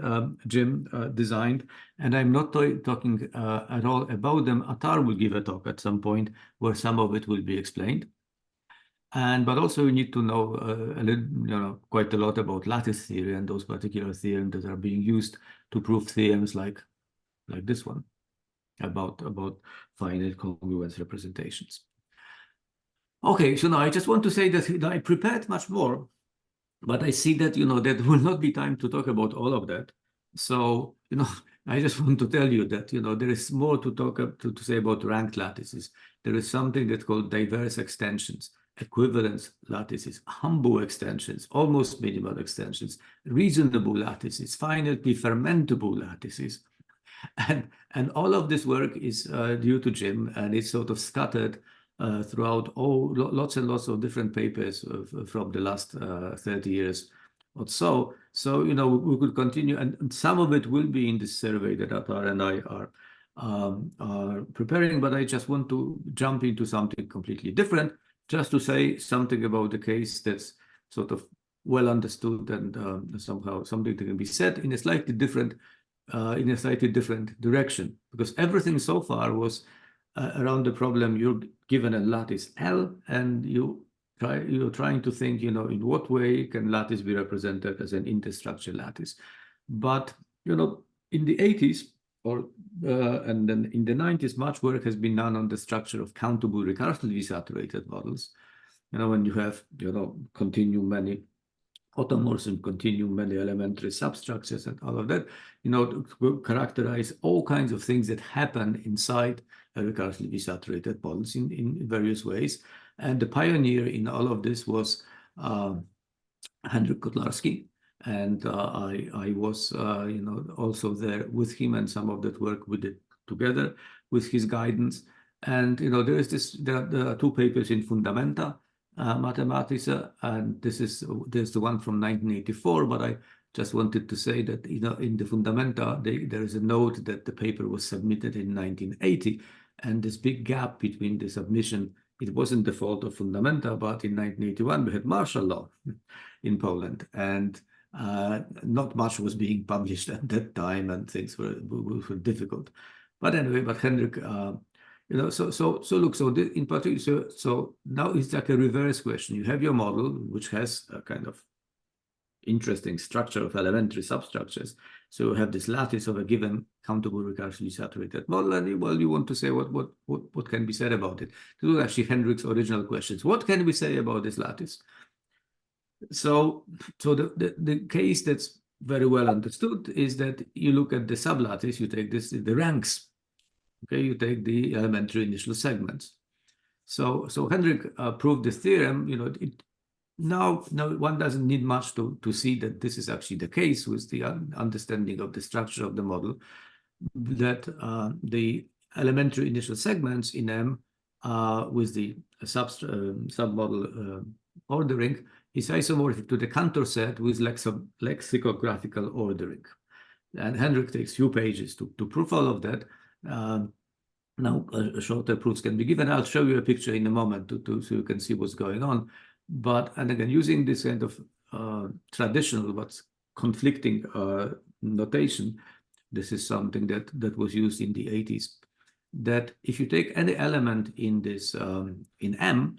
[SPEAKER 2] Jim designed. And I'm not talking at all about them. Attar will give a talk at some point where some of it will be explained. But also you need to know a little, quite a lot about lattice theory and those particular theorems that are being used to prove theorems like this one about finite congruence representations. Okay, so now I just want to say that I prepared much more, but I see that, that will not be time to talk about all of that. So, I just want to tell you that, there is more to talk to say about ranked lattices. There is something that's called diverse extensions, equivalence lattices, humble extensions, almost minimal extensions, reasonable lattices, finitely fermentable lattices. And all of this work is due to Jim, and it's sort of scattered throughout lots and lots of different papers from the last 30 years or so. So, we could continue, and some of it will be in this survey that Attar and I are preparing, but I just want to jump into something completely different, just to say something about the case that's sort of well understood and somehow something that can be said in a slightly different direction, because everything so far was around the problem. You're given a lattice L, and you're trying to think, in what way can lattice be represented as an interstructure lattice. But in the 80s and then in the 90s, much work has been done on the structure of countable recursively saturated models. When you have continuum many automorphism, continuum, many elementary substructures, and all of that, to characterize all kinds of things that happen inside a recursively saturated models in various ways. And the pioneer in all of this was Henryk Kotlarski, and I was also there with him, and some of that work we did together with his guidance. And there are two papers in Fundamenta Mathematica, and there's the one from 1984. But I just wanted to say that in the Fundamenta there is a note that the paper was submitted in 1980, and this big gap between the submission, it wasn't the fault of Fundamenta, but in 1981 we had martial law in Poland, and not much was being published at that time, and things were difficult. But anyway, Henryk, in particular, so now it's like a reverse question. You have your model, which has a kind of interesting structure of elementary substructures. So you have this lattice of a given countable recursively saturated model, and you want to say what can be said about it. This was actually Henryk's original questions. What can we say about this lattice? So the case that's very well understood is that you look at the sublattice, you take the ranks. Okay, you take the elementary initial segments. So Henryk proved this theorem. Now one doesn't need much to see that this is actually the case with the understanding of the structure of the model, that the elementary initial segments in M with the submodel ordering is isomorphic to the Cantor set with lexicographical ordering. And Henryk takes few pages to prove all of that. Now, shorter proofs can be given. I'll show you a picture in a moment so you can see what's going on. And again, using this kind of traditional but conflicting notation, this is something that was used in the 80s. That if you take any element in this in M,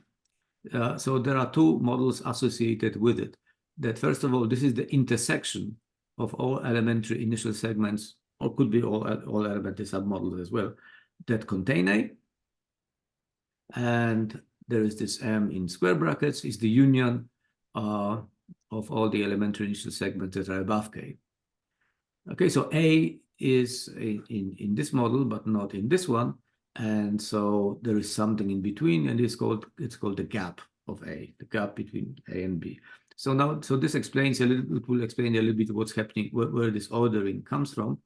[SPEAKER 2] so there are two models associated with it. That first of all, this is the intersection of all elementary initial segments, or could be all elementary submodels as well, that contain A. And there is this M in square brackets is the union of all the elementary initial segments that are above K. Okay, so A is in this model, but not in this one. And so there is something in between, and it's called the gap of A, the gap between A and B. So this explains it will explain a little bit what's happening, where this ordering comes from.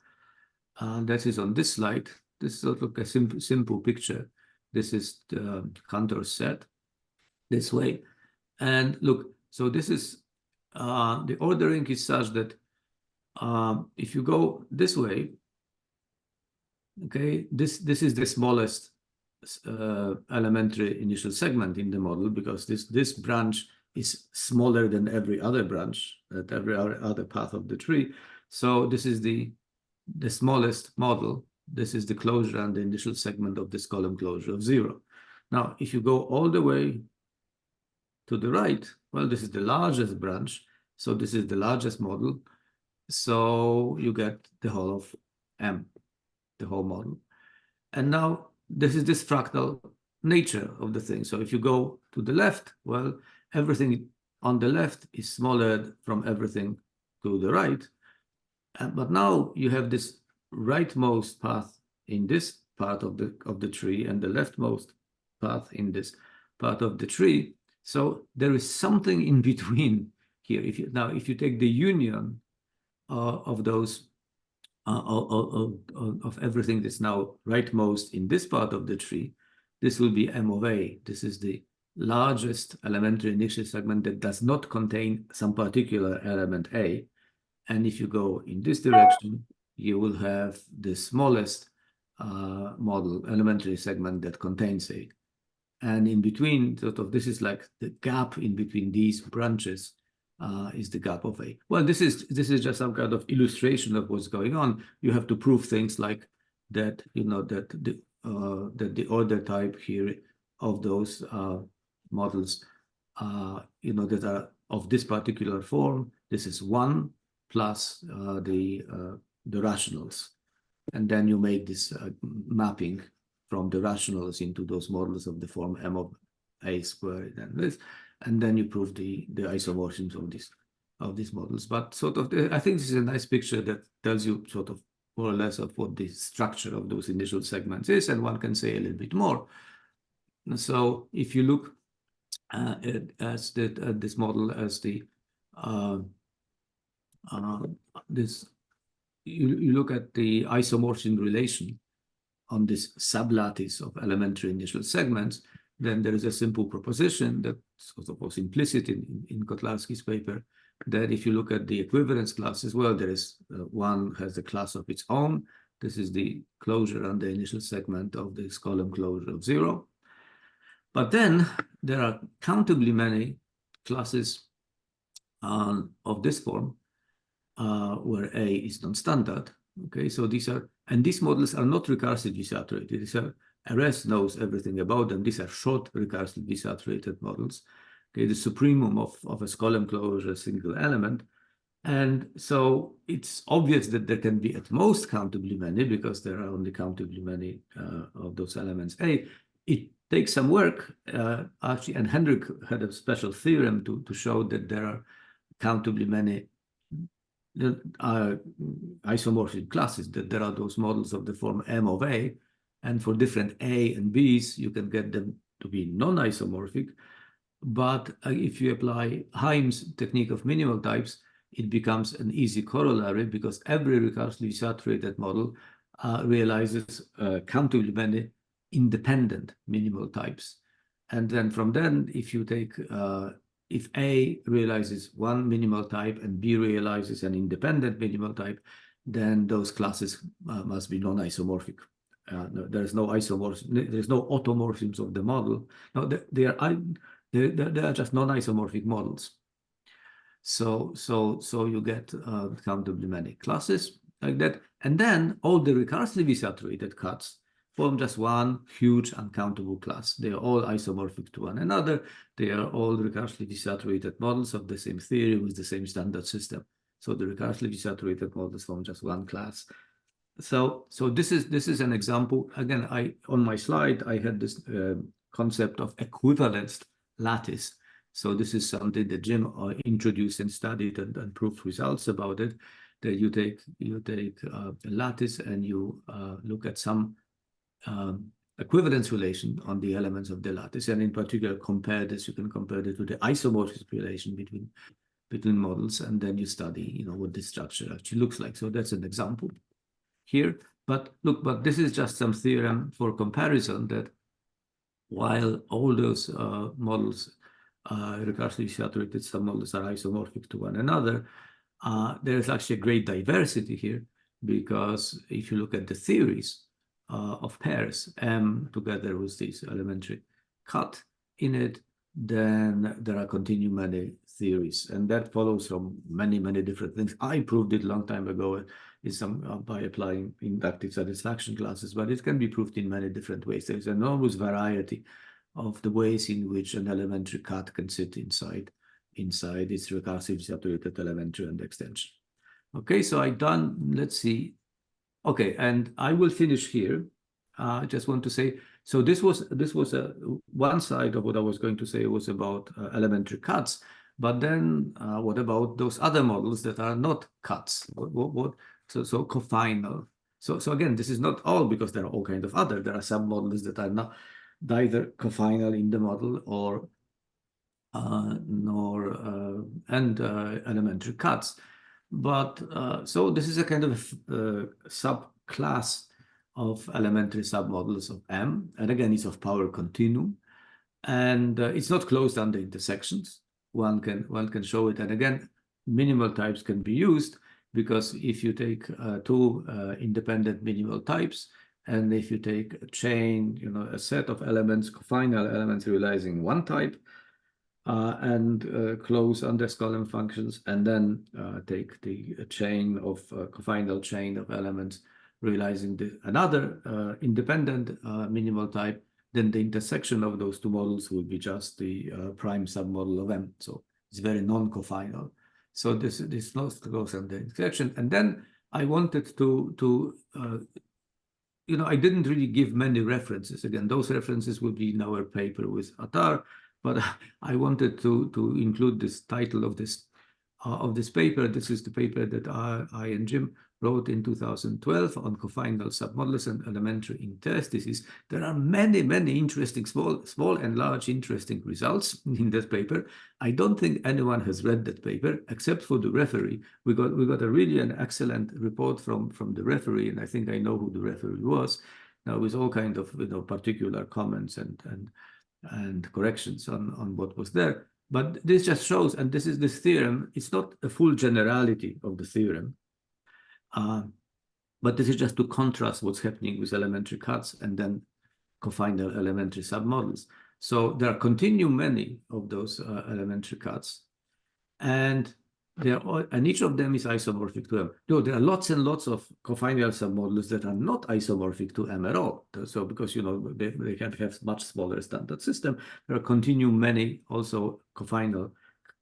[SPEAKER 2] That is on this slide. this is sort of a simple picture. This is the Cantor set this way. And look, so this is the ordering is such that if you go this way, okay, this is the smallest elementary initial segment in the model, because this branch is smaller than every other branch at every other path of the tree. So this is the smallest model. This is the closure and the initial segment of this column closure of 0. Now, if you go all the way to the right, well, this is the largest branch. So this is the largest model. So you get the whole of M, the whole model. And now this is this fractal nature of the thing. So if you go to the left, well, everything on the left is smaller from everything to the right. But now you have this rightmost path in this part of the tree and the leftmost path in this part of the tree. So there is something in between here. If you take the union of those of everything that's now rightmost in this part of the tree, this will be M of A. This is the largest elementary initial segment that does not contain some particular element A. And if you go in this direction, you will have the smallest model elementary segment that contains A. And in between, sort of, this is like the gap in between these branches is the gap of A. Well, this is just some kind of illustration of what's going on. You have to prove things like that, that the order type here of those models, that are of this particular form. This is 1 plus the rationals, and then you make this mapping from the rationals into those models of the form M of A squared and this, and then you prove the isomorphisms of these models. But sort of, I think this is a nice picture that tells you sort of more or less of what the structure of those initial segments is, and one can say a little bit more. So if you look at this model as the you look at the isomorphism relation on this sublattice of elementary initial segments, then there is a simple proposition that sort of was implicit in Kotlarski's paper, that if you look at the equivalence classes, well, there is one has a class of its own. This is the closure on the initial segment of this column closure of 0. But then there are countably many classes of this form where A is non-standard. Okay, so these models are not recursively saturated. These are, RS knows everything about them. These are short recursively saturated models. Okay, the supremum of a column closure single element. And so it's obvious that there can be at most countably many, because there are only countably many of those elements A. It takes some work, actually, and Hendrik had a special theorem to show that there are countably many isomorphic classes, that there are those models of the form M of A, and for different A and B's, you can get them to be non-isomorphic. But if you apply Heim's technique of minimal types, it becomes an easy corollary, because every recursively saturated model realizes countably many independent minimal types. And then from then, if you take if A realizes one minimal type and B realizes an independent minimal type, then those classes must be non-isomorphic. There's no isomorphism, there's no automorphisms of the model. No, they are just non-isomorphic models. So you get countably many classes like that, and then all the recursively saturated cuts form just one huge uncountable class. They are all isomorphic to one another. They are all recursively saturated models of the same theory with the same standard system. So the recursively saturated models form just one class. So this is an example. Again, on my slide I had this concept of equivalenced lattice. So this is something that Jim introduced and studied and proved results about it. That you take a lattice and you look at some equivalence relation on the elements of the lattice, and in particular compare this. You can compare it to the isomorphism relation between models, and then you study, what this structure actually looks like. So that's an example here. But look, but this is just some theorem for comparison that while all those models, recursively saturated submodels, are isomorphic to one another, there is actually a great diversity here, because if you look at the theories of pairs, M together with this elementary cut in it, then there are continue many theories, and that follows from many, many different things. I proved it a long time ago by applying inductive satisfaction classes, but it can be proved in many different ways. There's an enormous variety of the ways in which an elementary cut can sit inside its recursive saturated elementary and extension. Okay, so I done, let's see. Okay, and I will finish here. I just want to say, so this was one side of what I was going to say was about elementary cuts, but then what about those other models that are not cuts? So cofinal. So again, this is not all, because there are all kinds of other. There are some models that are not neither cofinal in the model or elementary cuts. But so this is a kind of subclass of elementary submodels of M, and again, it's of power continuum, and it's not closed under intersections. One can show it, and again, minimal types can be used, because if you take two independent minimal types, and if you take a chain, a set of elements, cofinal elements realizing one type, and close underscolem functions, and then take the chain of cofinal chain of elements realizing another independent minimal type, then the intersection of those two models would be just the prime submodel of M. So it's very non-cofinal. So this not close under intersection. And then I wanted to I didn't really give many references. Again, those references will be in our paper with Attar, but I wanted to include this title of this paper. This is the paper that I and Jim wrote in 2012 on cofinal submodels and elementary interstices. There are many, many interesting, small and large interesting results in this paper. I don't think anyone has read that paper except for the referee. We got a really an excellent report from the referee, and I think I know who the referee was. Now, with all kind of particular comments and corrections on what was there. But this just shows, and this is this theorem, it's not a full generality of the theorem, but this is just to contrast what's happening with elementary cuts and then cofinal elementary submodels. So there are continuum many of those elementary cuts, and each of them is isomorphic to M. No, there are lots and lots of cofinal submodels that are not isomorphic to M at all. So because they can have much smaller standard system, there are continuum many also cofinal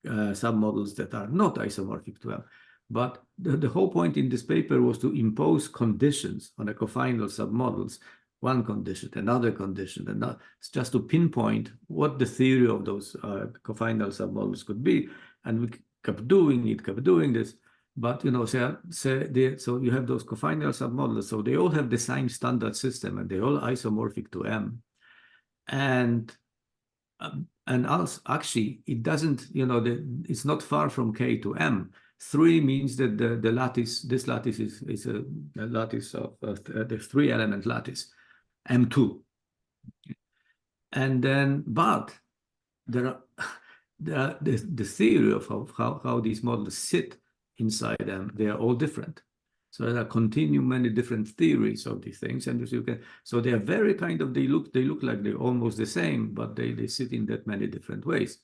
[SPEAKER 2] submodels that are not isomorphic to M. But the whole point in this paper was to impose conditions on a cofinal submodels, one condition, another condition, and it's just to pinpoint what the theory of those cofinal submodels could be. And we kept doing this. But so you have those cofinal submodels, so they all have the same standard system, and they're all isomorphic to M. And also, actually, it doesn't, it's not far from K to M. 3 means that the lattice, this lattice is a lattice of the 3-element lattice, M2. And then, but there are the theory of how these models sit inside them, they are all different. So there are continuum many different theories of these things, and so they are very they look like they're almost the same, but they sit in that many different ways.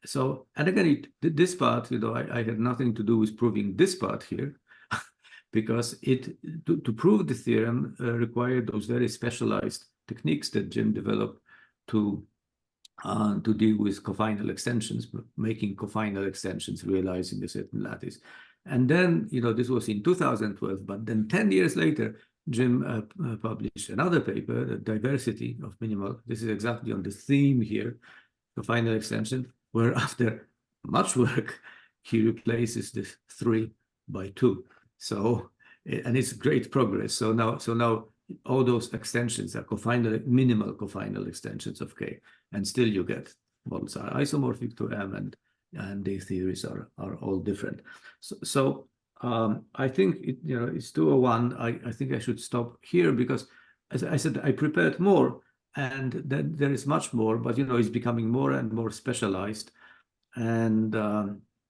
[SPEAKER 2] So, and again, this part, I had nothing to do with proving this part here, because to prove the theorem required those very specialized techniques that Jim developed to deal with cofinal extensions, making cofinal extensions, realizing a certain lattice. And then, this was in 2012, but then 10 years later, Jim published another paper, the diversity of minimal. This is exactly on the theme here, cofinal extension, where after much work, he replaces this 3 by 2. So, and it's great progress. So now all those extensions are minimal cofinal extensions of K, and still you get models are isomorphic to M, and the theories are all different. So I think it's 2:01. I think I should stop here because, as I said, I prepared more, and then there is much more, but it's becoming more and more specialized. And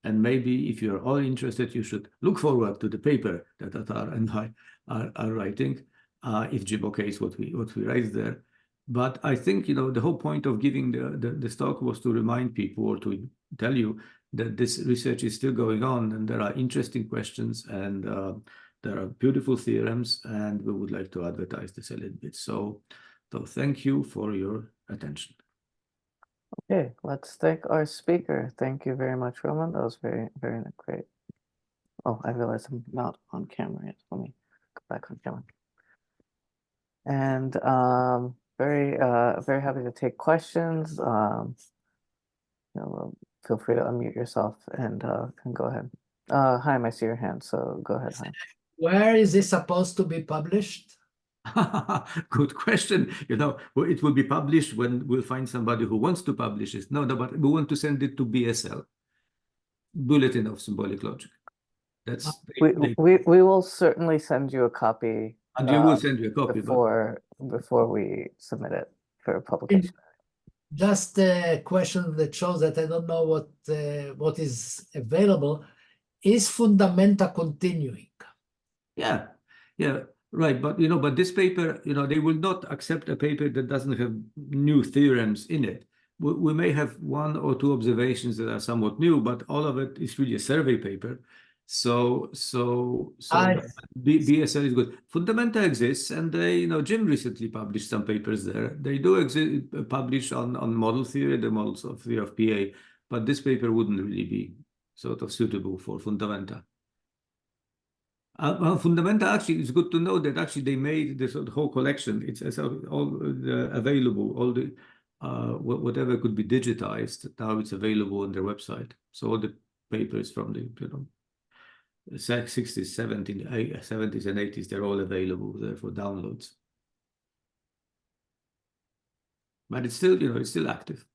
[SPEAKER 2] maybe if you're all interested, you should look forward to the paper that Atar and I are writing, if Jim okays what we write there. But I think the whole point of giving this talk was to remind people, or to tell you that this research is still going on, and there are interesting questions, and there are beautiful theorems, and we would like to advertise this a little bit. So thank you for your attention.
[SPEAKER 1] Okay, let's thank our speaker. Thank you very much, Roman. That was very, very great. Oh, I realized I'm not on camera yet. Let me go back on camera. And very happy to take questions. Feel free to unmute yourself and go ahead. Chaim, I see your hand, so go ahead, Chaim.
[SPEAKER 4] Where is this supposed to be published?
[SPEAKER 2] Good question. Well, it will be published when we'll find somebody who wants to publish it. No, but we want to send it to BSL, Bulletin of Symbolic Logic. That's
[SPEAKER 1] We will certainly send you a copy.
[SPEAKER 2] And you will send you a copy
[SPEAKER 1] before we submit it for publication.
[SPEAKER 4] Just a question that shows that I don't know what is available. Is Fundamenta continuing?
[SPEAKER 2] Yeah, right. But this paper, they will not accept a paper that doesn't have new theorems in it. We may have one or two observations that are somewhat new, but all of it is really a survey paper. So BSL is good. Fundamenta exists, and Jim recently published some papers there. They do publish on model theory, the models of theory of PA, but this paper wouldn't really be sort of suitable for Fundamenta. Well, Fundamenta, actually, it's good to know that actually they made this whole collection. It's all available, all the whatever could be digitized. Now it's available on their website. So all the papers from the 60s, 70s, and 80s, they're all available there for downloads. But it's still, it's still active.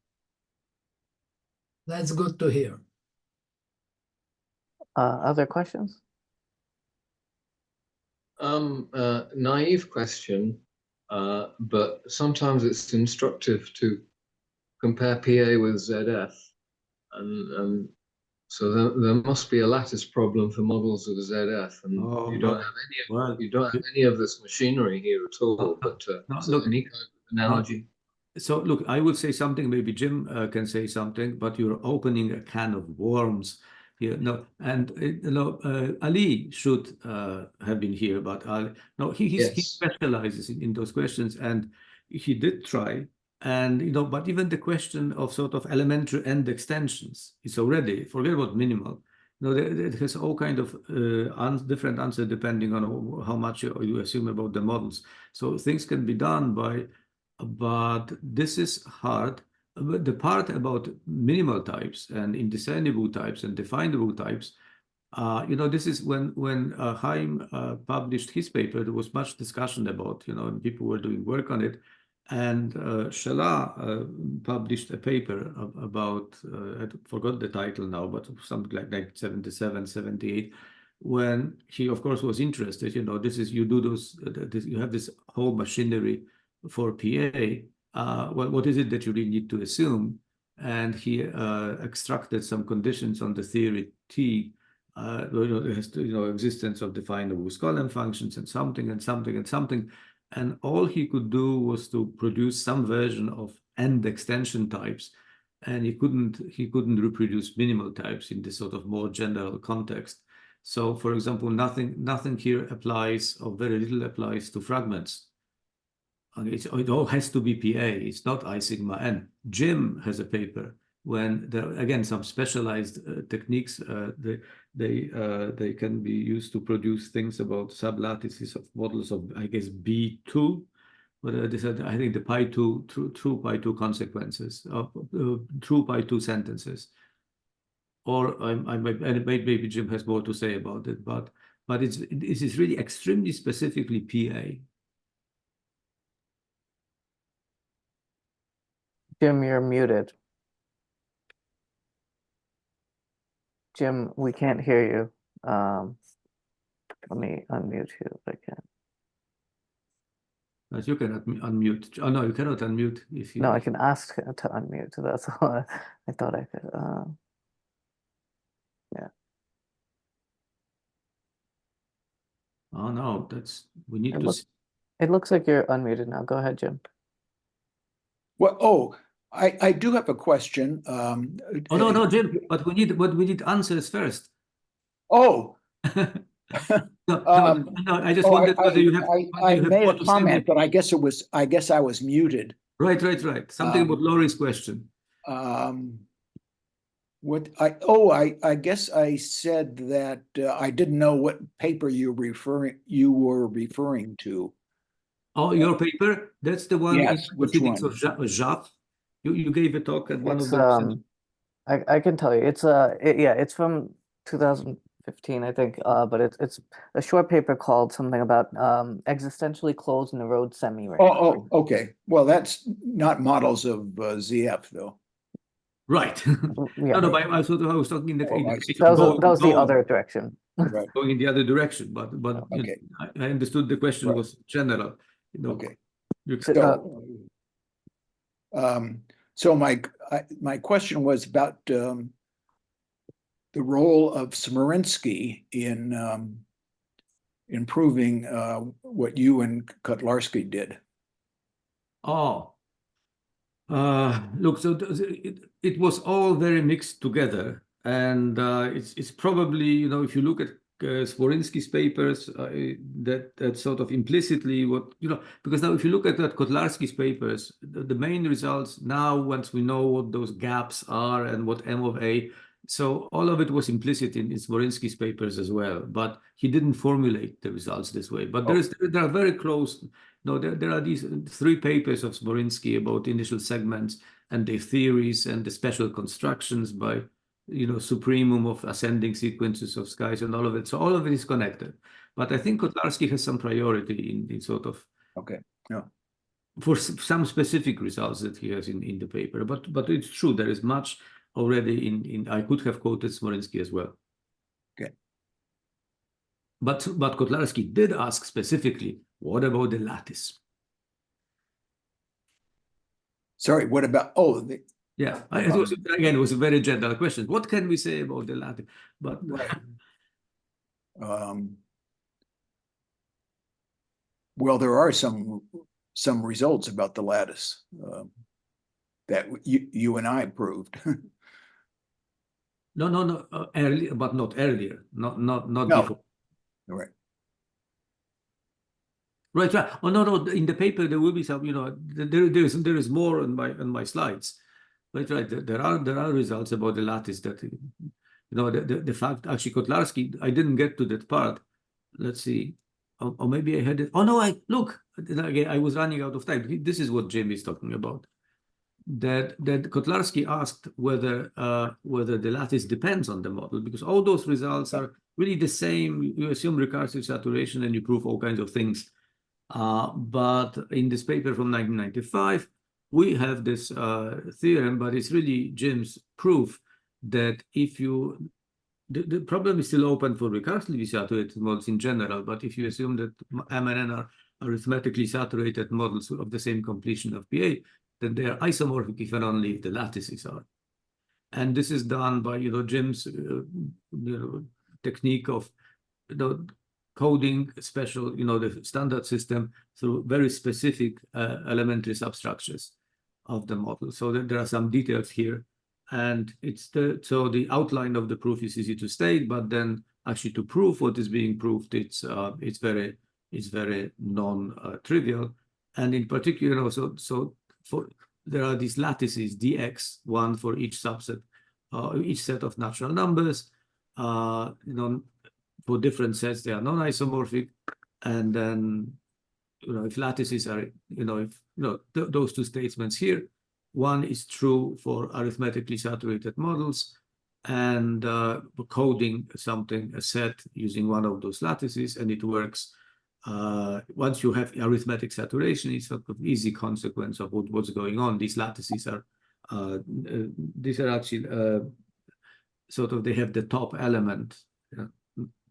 [SPEAKER 4] That's good to hear.
[SPEAKER 1] Other questions?
[SPEAKER 5] Naive question, but sometimes it's instructive to compare PA with ZF, and so there must be a lattice problem for models of ZF, and you don't have any of this machinery here at all. But any kind of analogy?
[SPEAKER 2] So look, I would say something. Maybe Jim can say something, but you're opening a can of worms here. No, and Ali should have been here, but he specializes in those questions, and he did try. And but even the question of sort of elementary end extensions is already, forget about minimal. It has all kind of different answers depending on how much you assume about the models. So things can be done but this is hard. But the part about minimal types and indiscernible types and definable types, this is when Chaim published his paper. There was much discussion about, and people were doing work on it. And Shelah published a paper about, I forgot the title now, but something like 77, 78, when he, of course, was interested. This is, you do those, you have this whole machinery for PA. What is it that you really need to assume? And he extracted some conditions on the theory T. There has to, existence of definable Skolem functions and something and something and something. And all he could do was to produce some version of end extension types, and he couldn't reproduce minimal types in this sort of more general context. So, for example, nothing here applies, or very little applies to fragments. It all has to be PA. It's not I sigma n. Jim has a paper when there again some specialized techniques they can be used to produce things about sublattices of models of, I guess, B2. But they said, I think the pi2 true pi2 consequences of true pi2 sentences. Or maybe Jim has more to say about it, but it is really extremely specifically PA.
[SPEAKER 1] Jim, you're muted. Jim, we can't hear you. Let me unmute you if I can.
[SPEAKER 2] As you cannot unmute. Oh no, you cannot unmute if you.
[SPEAKER 1] No, I can ask to unmute. That's all I thought I could. Yeah.
[SPEAKER 2] Oh no, we need
[SPEAKER 1] It
[SPEAKER 2] to.
[SPEAKER 1] looks it looks like you're unmuted now. Go ahead, Jim.
[SPEAKER 3] Well, oh, I do have a question.
[SPEAKER 2] Oh no, Jim. But we need answers first.
[SPEAKER 3] Oh,
[SPEAKER 2] No,
[SPEAKER 3] Um,
[SPEAKER 2] I just wondered whether you have
[SPEAKER 3] I
[SPEAKER 2] you have
[SPEAKER 3] made
[SPEAKER 2] more
[SPEAKER 3] a
[SPEAKER 2] to say
[SPEAKER 3] comment,
[SPEAKER 2] with-
[SPEAKER 3] but I guess I was muted.
[SPEAKER 2] Right. Something about Laurie's question.
[SPEAKER 3] What I guess I said that I didn't know what paper you were referring to.
[SPEAKER 2] Oh, your paper? That's the one in
[SPEAKER 3] Yes, which
[SPEAKER 2] physics
[SPEAKER 3] one?
[SPEAKER 2] of Jacques. You gave a talk at one of
[SPEAKER 1] It's
[SPEAKER 2] those.
[SPEAKER 1] I can tell you. It's yeah, it's from 2015, I think. But it's a short paper called something about existentially closed Nerode semi-ring.
[SPEAKER 3] Oh, okay. Well, that's not models of ZF though.
[SPEAKER 2] Right.
[SPEAKER 1] Yeah.
[SPEAKER 2] No, but I was talking in the
[SPEAKER 3] Oh, I
[SPEAKER 2] case
[SPEAKER 3] see.
[SPEAKER 2] of
[SPEAKER 1] That was the other direction.
[SPEAKER 3] Right.
[SPEAKER 2] going in the other direction. But
[SPEAKER 3] Okay.
[SPEAKER 2] I understood the question
[SPEAKER 3] Right.
[SPEAKER 2] was general.
[SPEAKER 3] Okay.
[SPEAKER 2] You
[SPEAKER 3] So, so my question was about the role of Smerinsky in improving what you and Kotlarski did.
[SPEAKER 2] Oh, look, so it was all very mixed together, and it's probably, if you look at Smerinsky's papers, that sort of implicitly what, because now if you look at that Kotlarski's papers, the main results now, once we know what those gaps are and what M of A, so all of it was implicit in Smerinsky's papers as well, but he didn't formulate the results this way. But there are very close. No, there are these 3 papers of Smerinsky about initial segments and their theories and the special constructions by, supremum of ascending sequences of skies and all of it. So all of it is connected. But I think Kotlarski has some priority in sort of for some specific results that he has in the paper. But it's true, there is much already in I could have quoted Smerinsky as well.
[SPEAKER 3] Okay.
[SPEAKER 2] But Kotlarski did ask specifically, what about the lattice?
[SPEAKER 3] Sorry, what about,
[SPEAKER 2] Yeah, it was a very general question. What can we say about the lattice? But
[SPEAKER 3] right. Well, there are some results about the lattice that you and I proved.
[SPEAKER 2] no, earlier, but not earlier, not
[SPEAKER 3] No.
[SPEAKER 2] before.
[SPEAKER 3] Right.
[SPEAKER 2] Right. Oh no, in the paper there will be some. There is more on my slides. Right. There are results about the lattice that, the fact actually Kotlarski. I didn't get to that part. Let's see. Or maybe I had it. Oh no, look again. I was running out of time. This is what Jim is talking about. That Kotlarski asked whether the lattice depends on the model, because all those results are really the same. You assume recursive saturation and you prove all kinds of things. But in this paper from 1995, we have this theorem, but it's really Jim's proof that if you, the problem is still open for recursively saturated models in general, but if you assume that M and N are arithmetically saturated models of the same completion of PA, then they are isomorphic if and only if the lattices are. And this is done by, Jim's technique of, coding special, the standard system through very specific elementary substructures of the model. So there are some details here, and so the outline of the proof is easy to state, but then actually to prove what is being proved, it's very non-trivial, and in particular, there are these lattices dx, one for each subset, each set of natural numbers, for different sets, they are non-isomorphic, and then if lattices are those 2 statements here, one is true for arithmetically saturated models, and coding a set using one of those lattices, and it works. Once you have arithmetic saturation, it's sort of easy consequence of what's going on. These lattices are actually sort of, they have the top element.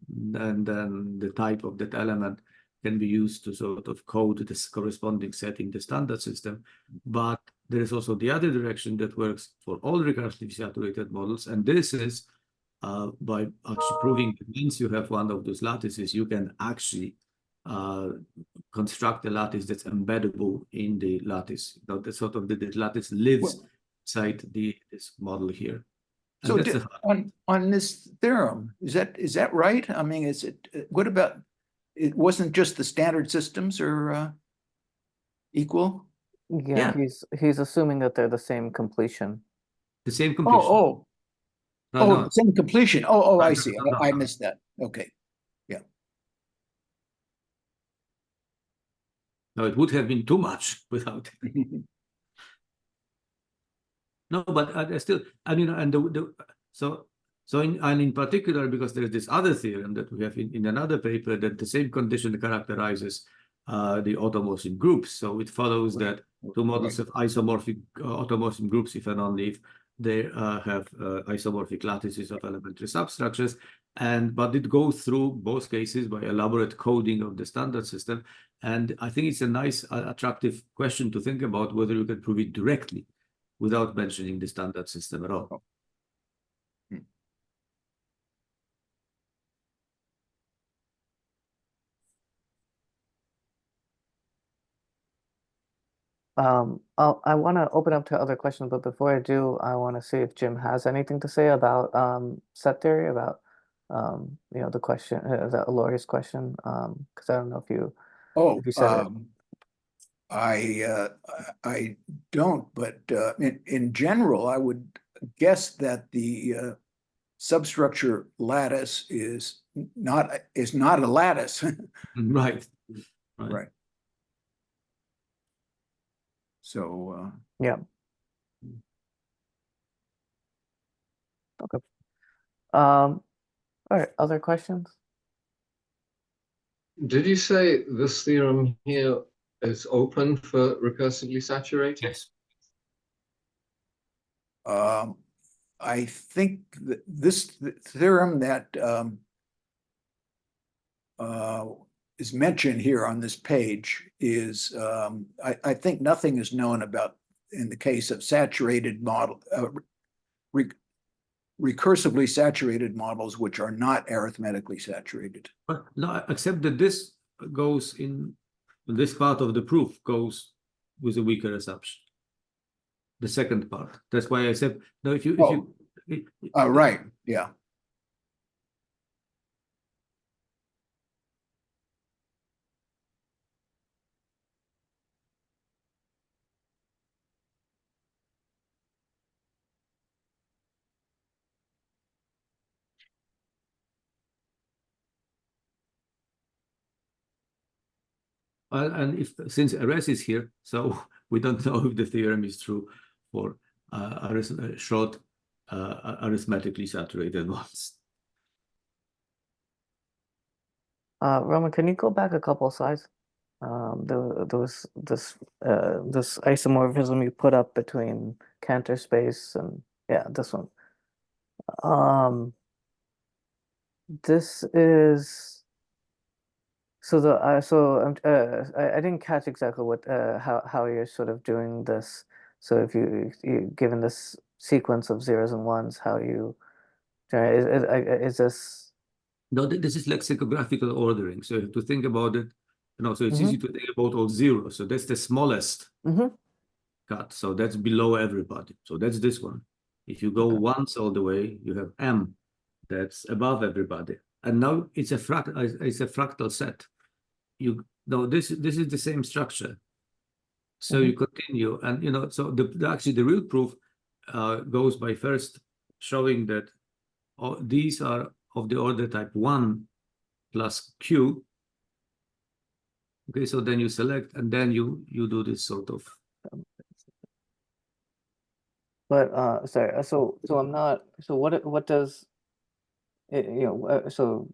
[SPEAKER 2] and then the type of that element can be used to sort of code this corresponding set in the standard system. But there is also the other direction that works for all recursively saturated models, and this is by actually proving that once you have one of those lattices, you can actually construct a lattice that's embeddable in the lattice. You know, the sort of the lattice lives inside this model here. And
[SPEAKER 3] So
[SPEAKER 2] that's
[SPEAKER 3] on this theorem, is that right? I mean, is it, what about, it wasn't just the standard systems are equal?
[SPEAKER 1] Yeah, he's assuming that they're the same completion.
[SPEAKER 2] the same completion.
[SPEAKER 3] Oh, the same completion. Oh, I see.
[SPEAKER 2] No.
[SPEAKER 3] I missed that. Okay.
[SPEAKER 2] No, it would have been too much without it. No, but still, and you know, and in particular, because there's this other theorem that we have in another paper that the same condition characterizes the automorphism groups. So it follows that two models of isomorphic automorphism groups, if and only if they have isomorphic lattices of elementary substructures. But it goes through both cases by elaborate coding of the standard system. And I think it's a nice, attractive question to think about whether you can prove it directly without mentioning the standard system at all.
[SPEAKER 1] I want to open up to other questions, but before I do, I want to see if Jim has anything to say about set theory, about you know, the question, the Laurie's question, because I don't know if you said it.
[SPEAKER 3] I don't, but in general, I would guess that the substructure lattice is not a lattice.
[SPEAKER 2] Right.
[SPEAKER 3] Right. So
[SPEAKER 1] Yeah. Okay. All right, other questions?
[SPEAKER 5] Did you say this theorem here is open for recursively saturated?
[SPEAKER 2] Yes.
[SPEAKER 3] I think that this theorem that is mentioned here on this page is, I think nothing is known about in the case of saturated model, recursively saturated models, which are not arithmetically saturated.
[SPEAKER 2] But no, except that this goes in this part of the proof goes with a weaker assumption. The second part. That's why I said no. If you
[SPEAKER 3] Right. Yeah.
[SPEAKER 2] and if since Ares is here, so we don't know if the theorem is true for short arithmetically saturated ones.
[SPEAKER 1] Roman, can you go back a couple slides? There was this isomorphism you put up between Cantor space and this one. This is so I didn't catch exactly what how you're sort of doing this. So if you given this sequence of zeros and ones, how you is this?
[SPEAKER 2] No, this is lexicographical ordering. So you have to think about it. You know, so it's easy to think about all zeros. So that's the smallest cut. So that's below everybody. So that's this one. If you go once all the way, you have M. That's above everybody. And now it's a fractal set. You know, this is the same structure. So you continue, and you know, so actually the real proof goes by first showing that these are of the order type 1 plus Q. Okay, so then you select, and then you do this sort of.
[SPEAKER 1] But sorry, so I'm not. So what does it, you know? So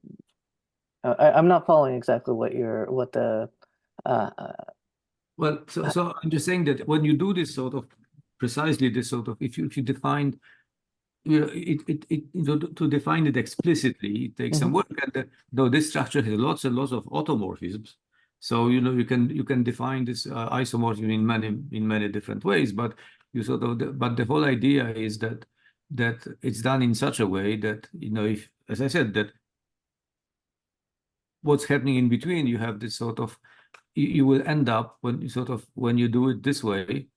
[SPEAKER 1] I'm not following exactly what the.
[SPEAKER 2] Well, so I'm just saying that when you do this sort of precisely this sort of, if you define to define it explicitly, it takes some work. And though this structure has lots and lots of automorphisms, so you can define this isomorphism in many different ways. But but the whole idea is that it's done in such a way that if, as I said, that what's happening in between, you have this sort of you will end up when you do it this way.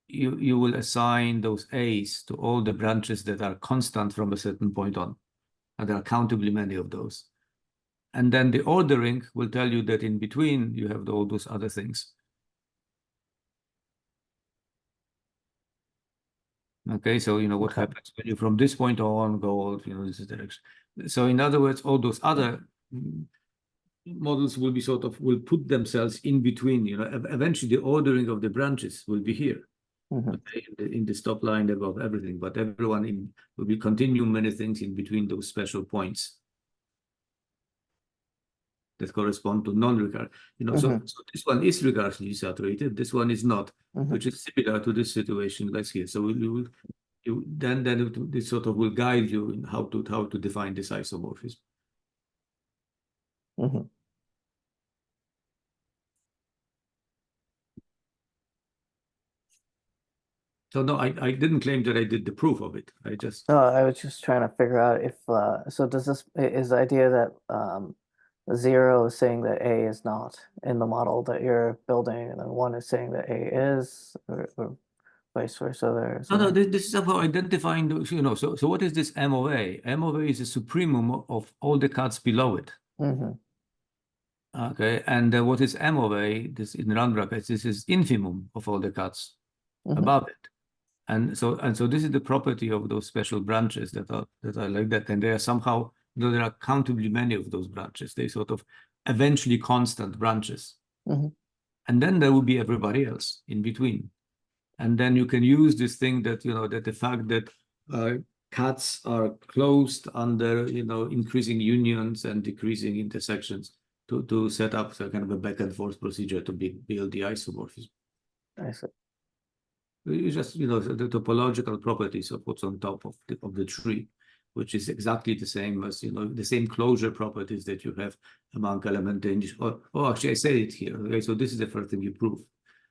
[SPEAKER 2] You will assign those A's to all the branches that are constant from a certain point on. And there are countably many of those. And then the ordering will tell you that in between you have all those other things. Okay, so what happens when you from this point on go, this is direction. So in other words, all those other models will be will put themselves in between. Eventually the ordering of the branches will be here. Okay, in the stop line above everything, but everyone will be continuing many things in between those special points that correspond to non-recurrent. So this one is recurrently saturated. This one is not, which is similar to this situation like here. So then it sort of will guide you in how to define this isomorphism. So no, I didn't claim that I did the proof of it. I
[SPEAKER 1] was just trying to figure out if so is the idea that 0 is saying that A is not in the model that you're building, and then 1 is saying that A is, or vice versa.
[SPEAKER 2] No, this is about identifying those, so what is this M of A? M of A is a supremum of all the cuts below it. Okay, and what is M of A? This in round brackets, this is infimum of all the cuts above it. And so this is the property of those special branches that are like that, and they are somehow, there are countably many of those branches. They sort of eventually constant branches, and then there will be everybody else in between, and then you can use this thing that that the fact that cuts are closed under increasing unions and decreasing intersections to set up some kind of a back and forth procedure to build the isomorphism.
[SPEAKER 1] I see.
[SPEAKER 2] You just, the topological properties of what's on top of the tree, which is exactly the same as, the same closure properties that you have among element ranges. Or actually, I say it here. Okay, so this is the first thing you prove.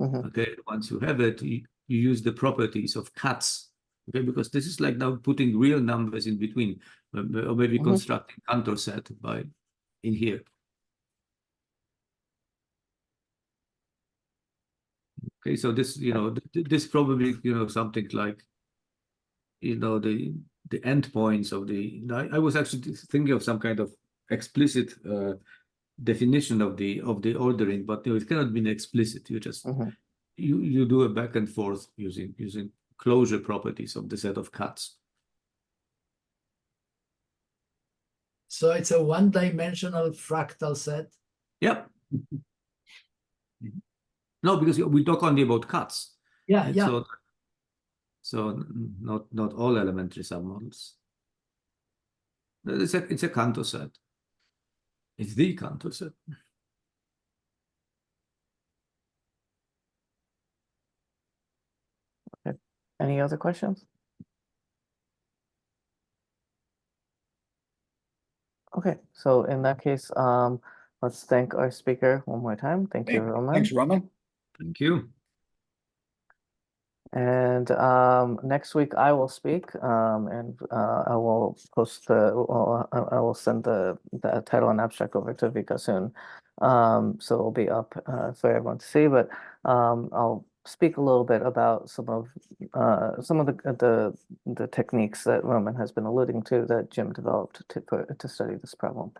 [SPEAKER 2] Okay, once you have it, you use the properties of cuts. Okay, because this is like now putting real numbers in between, or maybe constructing Cantor set in here. Okay, so this, this probably, something like, the endpoints of the. I was actually thinking of some kind of explicit definition of the ordering, but it cannot be explicit. You just you do a back and forth using closure properties of the set of cuts.
[SPEAKER 4] So it's a one-dimensional fractal set.
[SPEAKER 2] Yep. No, because we talk only about cuts.
[SPEAKER 4] Yeah, yeah.
[SPEAKER 2] So not all elementary submodels. It's a Cantor set. It's the Cantor set.
[SPEAKER 1] Okay. Any other questions? Okay, so in that case, let's thank our speaker one more time. Thank you, Roman.
[SPEAKER 3] Thanks, Roman.
[SPEAKER 2] Thank you.
[SPEAKER 1] And next week I will speak, and I will post I will send the title and abstract over to Vika soon, so it'll be up for everyone to see. But I'll speak a little bit about some of the techniques that Roman has been alluding to that Jim developed to study this problem.